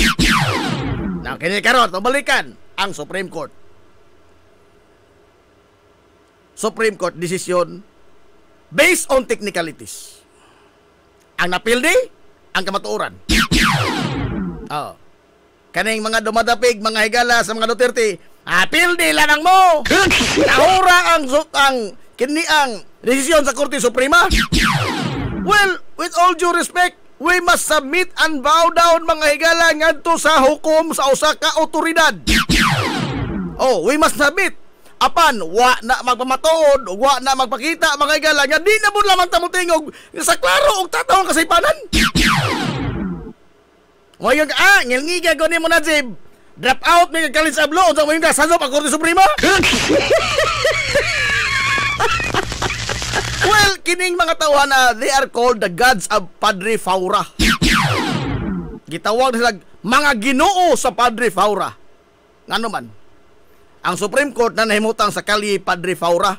Now, kini karon balikan ang Supreme Court. Supreme Court decision based on technicalities. Ang napildi, ang kamatuoran. Oh. Kaning mga dumadapig, mga higala sa mga Duterte, apildi lanang mo. Nahura ang kini ang desisyon sa Korte Suprema. Well, with all due respect, we must submit and bow down mga higala ngadto sa hukom sa usa ka otoridad. Oh, we must submit. Apan, wa na magpamatuod, wa na magpakita mga higala nga di na mo lamang tamutingog sa klaro og tatawang kasaypanan. Ngayon ngilngiga ko ni mo Najib, drop out may college of law sa mga kasasop ang Korte Suprema. Well, kining mga tawhan na they are called the gods of Padre Faura. Gitawag sila mga ginoo sa Padre Faura. Ngano man? Ang Supreme Court na nahimutang sa kali Padre Faura.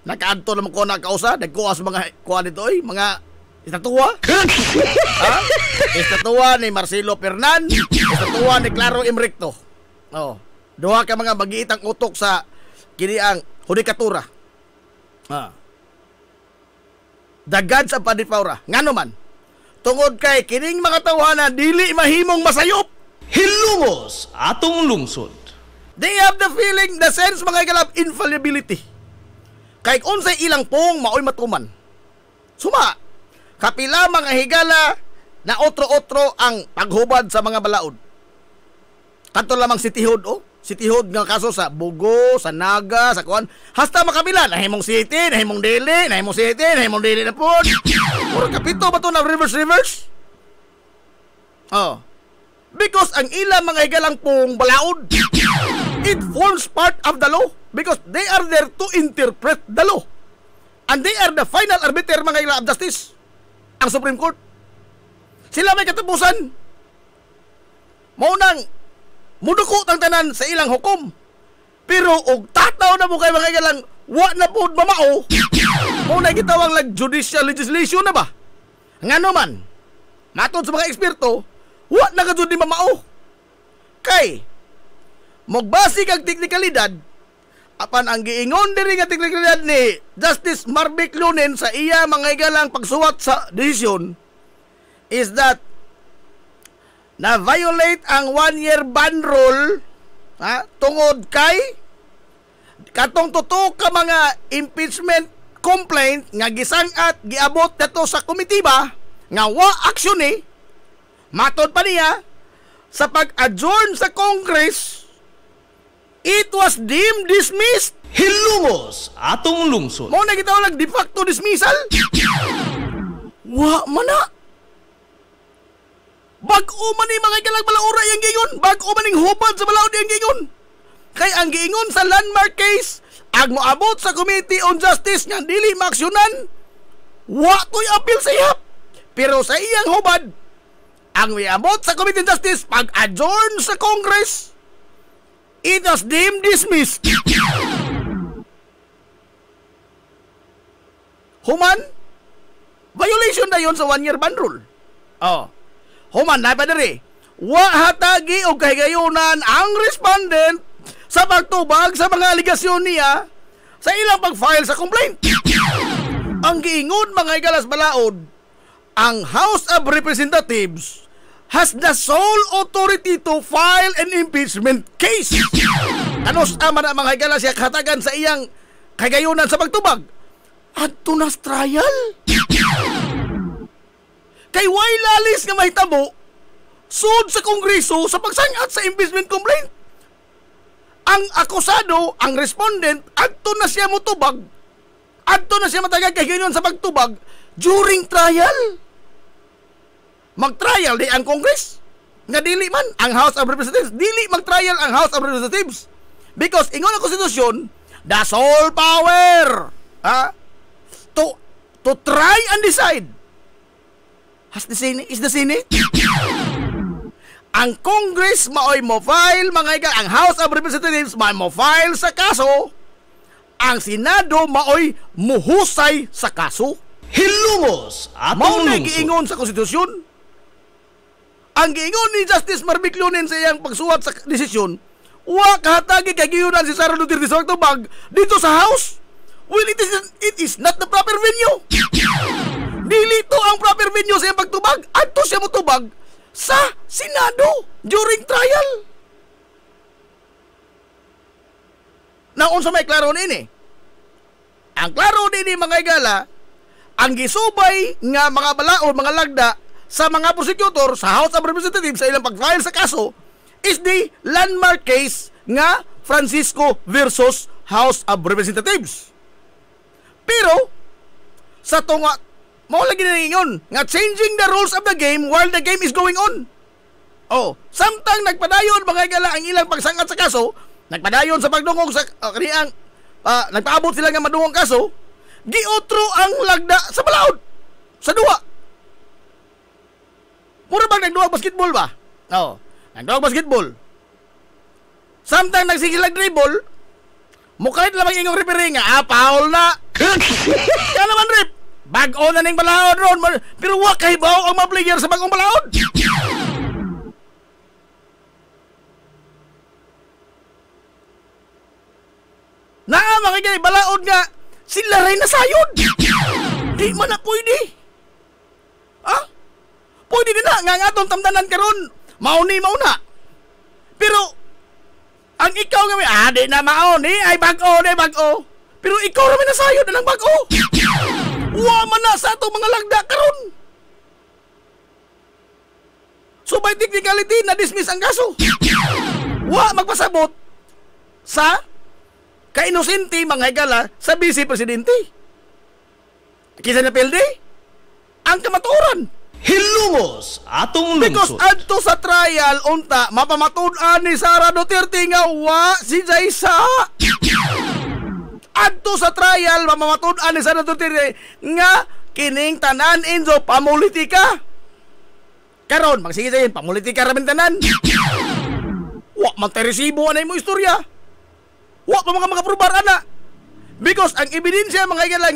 Nakaadto naman ko na kausa, nagkuha sa mga kuha nito mga estatwa. Ha? Estatwa ni Marcelo Fernan, estatwa ni Claro Imrecto. Oh, duha ka mga magiitang utok sa kini ang hudikatura. The gods of Padre Faura. Ngano man? Tungod kay kining mga tawhana dili mahimong masayop. Hilumos atong lungsod. They have the feeling, the sense mga ikalab, infallibility. Kay unsay ilang pong maoy matuman. Suma, kapila mga higala na otro-otro ang paghubad sa mga balaod. Kanto lamang sitihod, sitihod nga kaso sa Bugo, sa Naga, sa kuan. Hasta makabila, nahimong city, nahimong dili, nahimong city, nahimong dili na po. Puro kapito ba ito na reverse? Oh. Because ang ilang mga higalang pong balaod, it forms part of the law because they are there to interpret the law. And they are the final arbiter mga higalang of justice. Ang Supreme Court. Sila may katapusan. Maunang mudukot ang tanan sa ilang hukom. Pero og tataw na mo kay mga higalang wa na po mamao. Maunang gitawang judicial legislation na ba? Ngano man? matod sa mga eksperto, wa na kadto di mamao. Kay mogbasi kag teknikalidad, apan ang giingon diri nga teknikalidad ni Justice Marvick Lunen sa iya mga igalang pagsuwat sa desisyon is that na violate ang 1-year ban rule tungod kay katong totoo ka mga impeachment complaint nga gisang-at giabot dato sa komitiba nga wa aksyon matod pa niya sa pag-adjourn sa Congress, it was deemed dismissed. Hilumos atong lungsod. Mo na gitawag de facto dismissal. Wa mana. Bag-o man ni mga kalag balaura yang gingon, bag-o man ning hubad sa balaod yang gingon. Kay ang giingon sa landmark case, ag moabot sa Committee on Justice nga dili maaksyonan, wa to'y appeal sa ihap. Pero sa iyang hubad, ang miabot sa Committee on Justice pag-adjourn sa Congress, it was deemed dismissed. Human, violation na yon sa 1-year ban rule. Human, na pa diri, wa hatagi o kahigayunan ang respondent sa pagtubag sa mga aligasyon niya sa ilang pag-file sa complaint. Ang giingon mga igalas balaod, ang House of Representatives has the sole authority to file an impeachment case. Tanos ama na mga igalas siya katagan sa iyang kahigayunan sa pagtubag. Adto nas trial. Kay way lalis nga mahitabo sud sa Kongreso sa pagsangat sa impeachment complaint. Ang akusado, ang respondent, adto na siya motubag, adto na siya matagag kahigayunan sa pagtubag during trial. Mag-trial di ang Congress nga dili man ang House of Representatives, dili mag-trial ang House of Representatives because ingon ang konstitusyon the sole power to try and decide is the Senate. Ang Congress maoy mo file ang House of Representatives mo file sa kaso, ang Senado maoy muhusay sa kaso. Hilumos Mao atong na lungsod. giingon sa konstitusyon. Ang giingon ni Justice Marvick Lunen sa iyang pagsuwat sa desisyon, wa kahatagi kay giyunan si Sara Duterte sa pagtubag dito sa House. Well, it is not the proper venue. Dili to ang proper venue sa iyang pagtubag. Adto siya motubag sa Senado during trial. Naon sa may klaro nini? Ang klaro nini mga igala, ang gisubay nga mga balaod, mga lagda sa mga prosecutor sa House of Representatives sa ilang pag-file sa kaso is the landmark case nga Francisco versus House of Representatives. Pero sa tunga mao lagi na ningon nga changing the rules of the game while the game is going on. Samtang nagpadayon mga igala ang ilang pagsangat sa kaso, nagpadayon sa pagdungog sa kaniyang nagpaabot sila nga madungong kaso, giotro ang lagda sa balaod sa duwa. Mura bang nagduwag basketball ba? Nagduwag basketball. Samtang nagsigilag dribble, mukait lamang ingong referee nga, foul na. Kaya naman rip, bag-o na ning balaod ron, pero wa kahibaw ang mga player sa bagong balaod. Naa mga kay balaod nga, sila rin nasayod. Di man na pwede. Pwede din na, nga atong tamdanan karon, mauni mauna. Pero, ang ikaw nga di na mauni, ay bag-o, di bag-o. Pero ikaw naman nasayod na ng bag-o. Wa man na sa atong mga lagda karon. So by technicality, na-dismiss ang kaso. Wa magpasabot sa kainosente mga higala sa Vice Presidente. Kisa na pildi ang kamatuoran. Hilumos atong Because lungsod. adto sa trial unta mapamatud-an ni Sara Duterte nga wa si Jaysa. Adto sa trial mapamatud-an ni Sara Duterte nga kining tanan injo pamulitika. Karon magsige sayin pamulitika ra man tanan. Wa man tay resibo anay mo istorya. Wa pa mga probar ana. Because ang ebidensya mga higala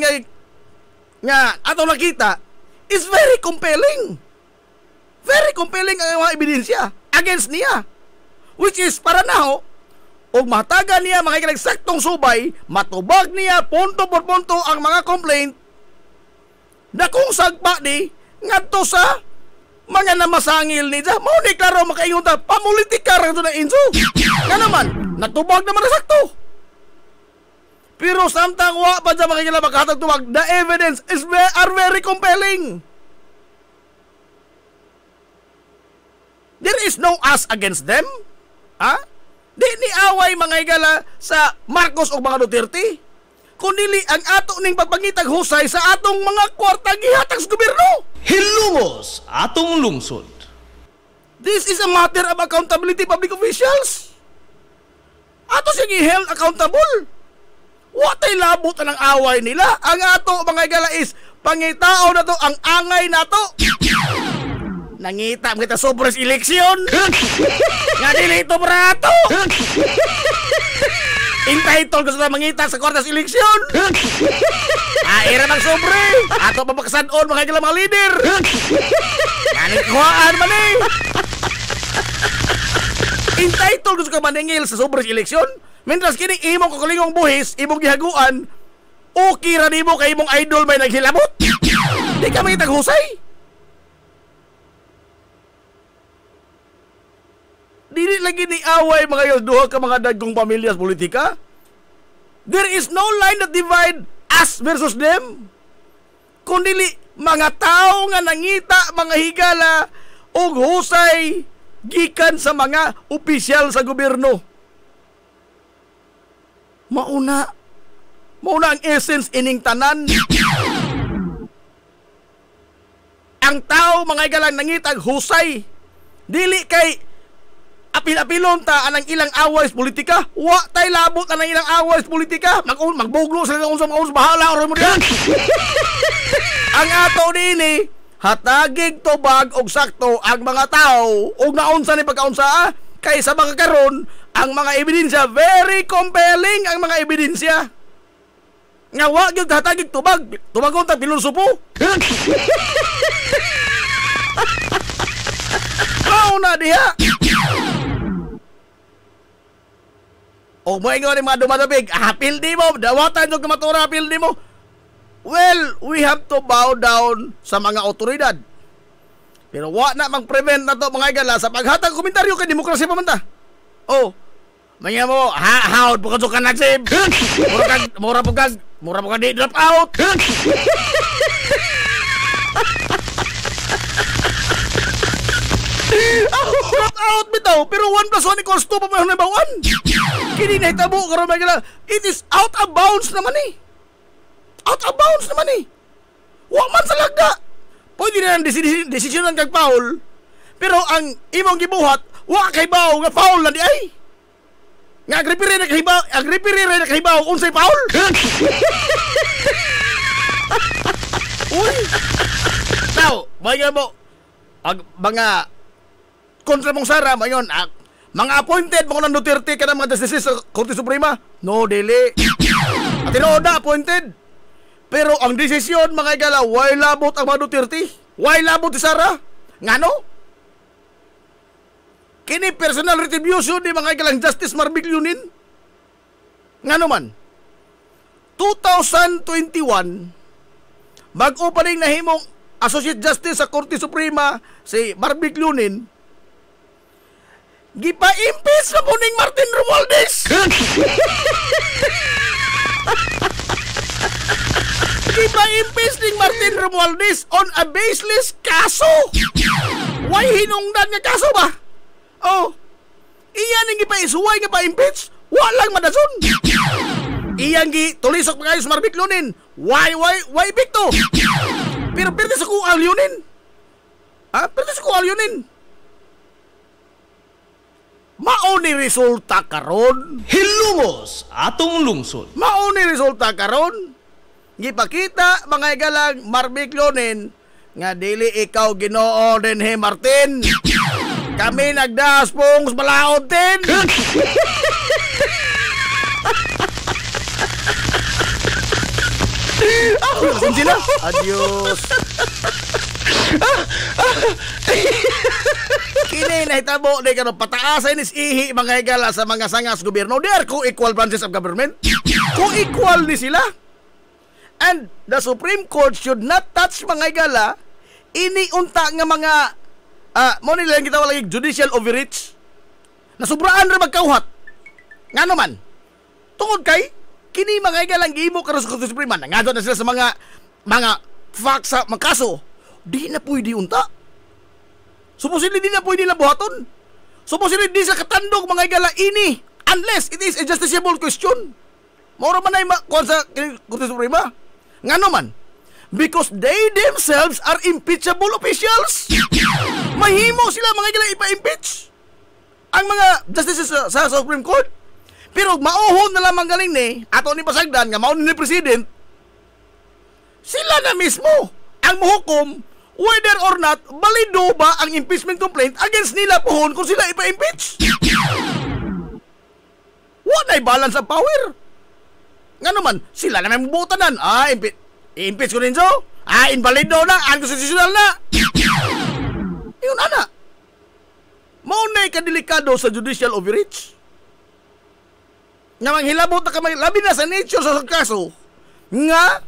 nga ato nakita is very compelling. Very compelling ang mga ebidensya against niya. Which is para naho, og mahatagan niya mga saktong subay, matubag niya punto por punto ang mga complaint na kung sagpa ni ngadto sa mga namasangil ni Diya. Mao ni klaro makaingon ta, pamulitika ra to na Enzo. Nga naman, natubag naman na sakto. Pero samtang wa pa dyan makikila makahatag tubag, the evidence are very compelling. There is no us against them. Ha? Di ni away mga igala sa Marcos o mga Duterte. Kundili ang ato ning pagpangitag husay sa atong mga kwarta gihatag sa gobyerno. Hilumos atong lungsod. This is a matter of accountability, public officials. Ato siya gi-held accountable. Watay labot ng away nila. Ang ato mga igala is pangitao na to, ang angay na to. Nangita kita sobres eleksyon. Nga dili ito brato. Entitled ko sa mangita sa kwartas eleksyon. Aira ng sobre. Ato papakasanon mga igala mga leader. Ganit kuhaan man eh. Entitled ko sa maningil sa sobres eleksyon. Mientras kini imong kakulingong buhis, imong gihaguan, okay ra nimo kay imong idol may naghilabot. Di ka may taghusay. Dili lagi ni away mga duha ka mga dagkong pamilyas politika. There is no line that divide us versus them. Kundili mga tao nga nangita mga higala og husay gikan sa mga opisyal sa gobyerno. Mauna ang essence ining tanan. Ang tao mga igalang nangitag husay. Dili kay apil-apilon ta anang ilang aways politika. Wa tay labot anang ilang aways politika. Magbuglo sila kung sa mga bahala or mo diyan. Ang ato dinhi hatagig tubag og sakto ang mga tao og naunsa ni pagkaunsa kay sa mga karon ang mga ebidensya very compelling ang mga ebidensya. Nga wa gyud hatagig tubag. Tubagon ta pilosopo. Mao na diha. O mo ingon ni mga dumadabig, apil di mo, dawatan yung kamatura, apil di mo. Well, we have to bow down sa mga otoridad. Pero wa na mag-prevent na to mga igala sa paghatag komentaryo kay demokrasya pa man ta. Oh, manya mo, hawd po ka na sib. Mura po ka di drop out. Drop out bitaw, pero 1 + 1 equals 2 pa may hunabawan. Kini na hitabo karon mga igala. It is out of bounds naman eh. Out of bounds naman eh. Wa man sa lagda. Pwede na ang desisyonan kag foul. Pero ang imong gibuhat, wa kay baw nga foul na di ay. Nga agripiri na kahibaw, unsay foul. Uy. Now, mga mo, mga kontra mong Sara, mayon, mga appointed mga ng Duterte ka ng mga justices sa Korte Suprema. No, dili. At tinooda, appointed. Pero ang desisyon mga igala, why labot ang mga Duterte? Why labot si Sara? Ngano? Kini personal retribution ni mga igalang Justice Marbiglionin? Ngano man? 2021, mag-opening na himong Associate Justice sa Korte Suprema si Marbiglionin, gipa-impeach na po ning Martin Romualdez. Gipa-impeach ning Martin Romualdez on a baseless kaso. Why hinungdan nga kaso ba? Oh, iyan ang gipa-isuway nga pa-impeach. Walang madason. Iyang tulisok pa kayo sa Marbiglionin. Why Victo? Pero pwede sa kual yunin. Pwede sa kual yunin. Mao ni resulta karon. Hilumos atong lungsod. Mao ni resulta karon. Gipakita mga igalang Marbiglionin nga dili ikaw Ginoo dinhi Martin. Kami nagdaas pong balaod din. Sila. Adios. Kini nahitabo ni karon pataasan is ihi mga higala sa mga sangas gobyerno. They are co-equal branches of government. Co-equal ni sila. And the Supreme Court should not touch mga higala iniunta nga mga mo nila yung gitawag lagi judicial overreach na sobraan ra magkauhat. Nga naman, tungod kay kini mga higala gihimo karon sa Korte Suprema. Nangadto na sila sa mga facts sa mga kaso. Di na pwede unta. Supposedly di na pwede na buhaton. Supposedly di sa katandog mga higala ini unless it is a justiciable question. Maura man ay kuan sa Korte Suprema. Nga naman, because they themselves are impeachable officials. Mahimo sila mga higala ipa-impeach ang mga justices sa Supreme Court. Pero mauhon na lamang galing ni ato ni pasagdan nga mao ni president. Sila na mismo ang muhukom whether or not balido ba ang impeachment complaint against nila pohon kung sila ipa-impeach. What ay balance of power? Nga naman, sila na may mabutanan. I-impeach ko rin so? Invalido na, unconstitutional na. Yun, ana. Maunay kadelikado sa judicial overreach. Nga manghilabot na kamay, labi na sa nature sa kaso, nga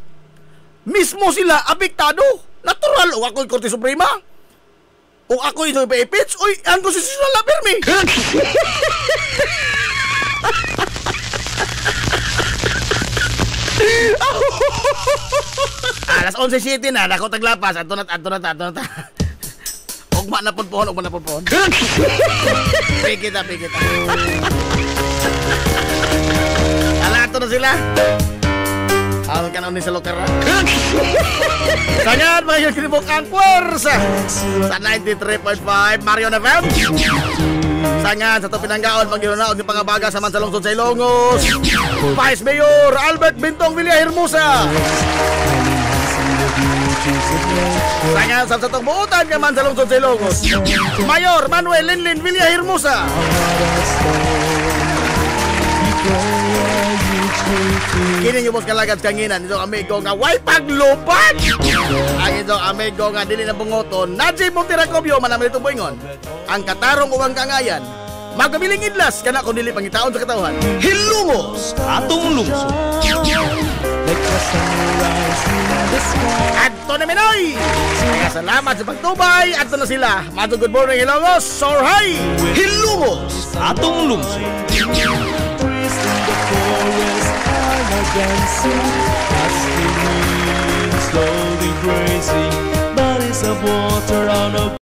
mismo sila apektado. Natural, o ako'y Korte Suprema. O ako'y ito ipa-impeach, oy, unconstitutional na permi. Alas 11:07 na, nako taglapas. Ato na. Ugma na po pohon. Pikit. Alato na sila. Alam ka na ni sa lokar. Sangan, mga kinibok ang puwersa sa 93.5 Marion FM. Sangan sa pinanggaon paghirunaon ng pangabaga sa Mansalungsod sa Ilongos. Vice Mayor Albert Bintong Villahermosa. Sangan sa satong buutan ka Mansalungsod sa Ilongos. Mayor Manuel Linlin Villahermosa. Kini yung bos kalagad kanginan itong amigo nga way paglupad. Ang itong amigo nga dili na bungoton Najib Monteracobio manaman itong buingon. Ang katarong uwang kangayan magkabiling idlas kana kung dili pangitaon sa katawhan. Hilumos atong lungsod. Adto na Minoy. Salamat sa pagtubay. Adto na sila. Mato good morning Hilongos. Sorhay. Hilumos atong lungsod. Dancing, as the wind slowly grazing, bodies of water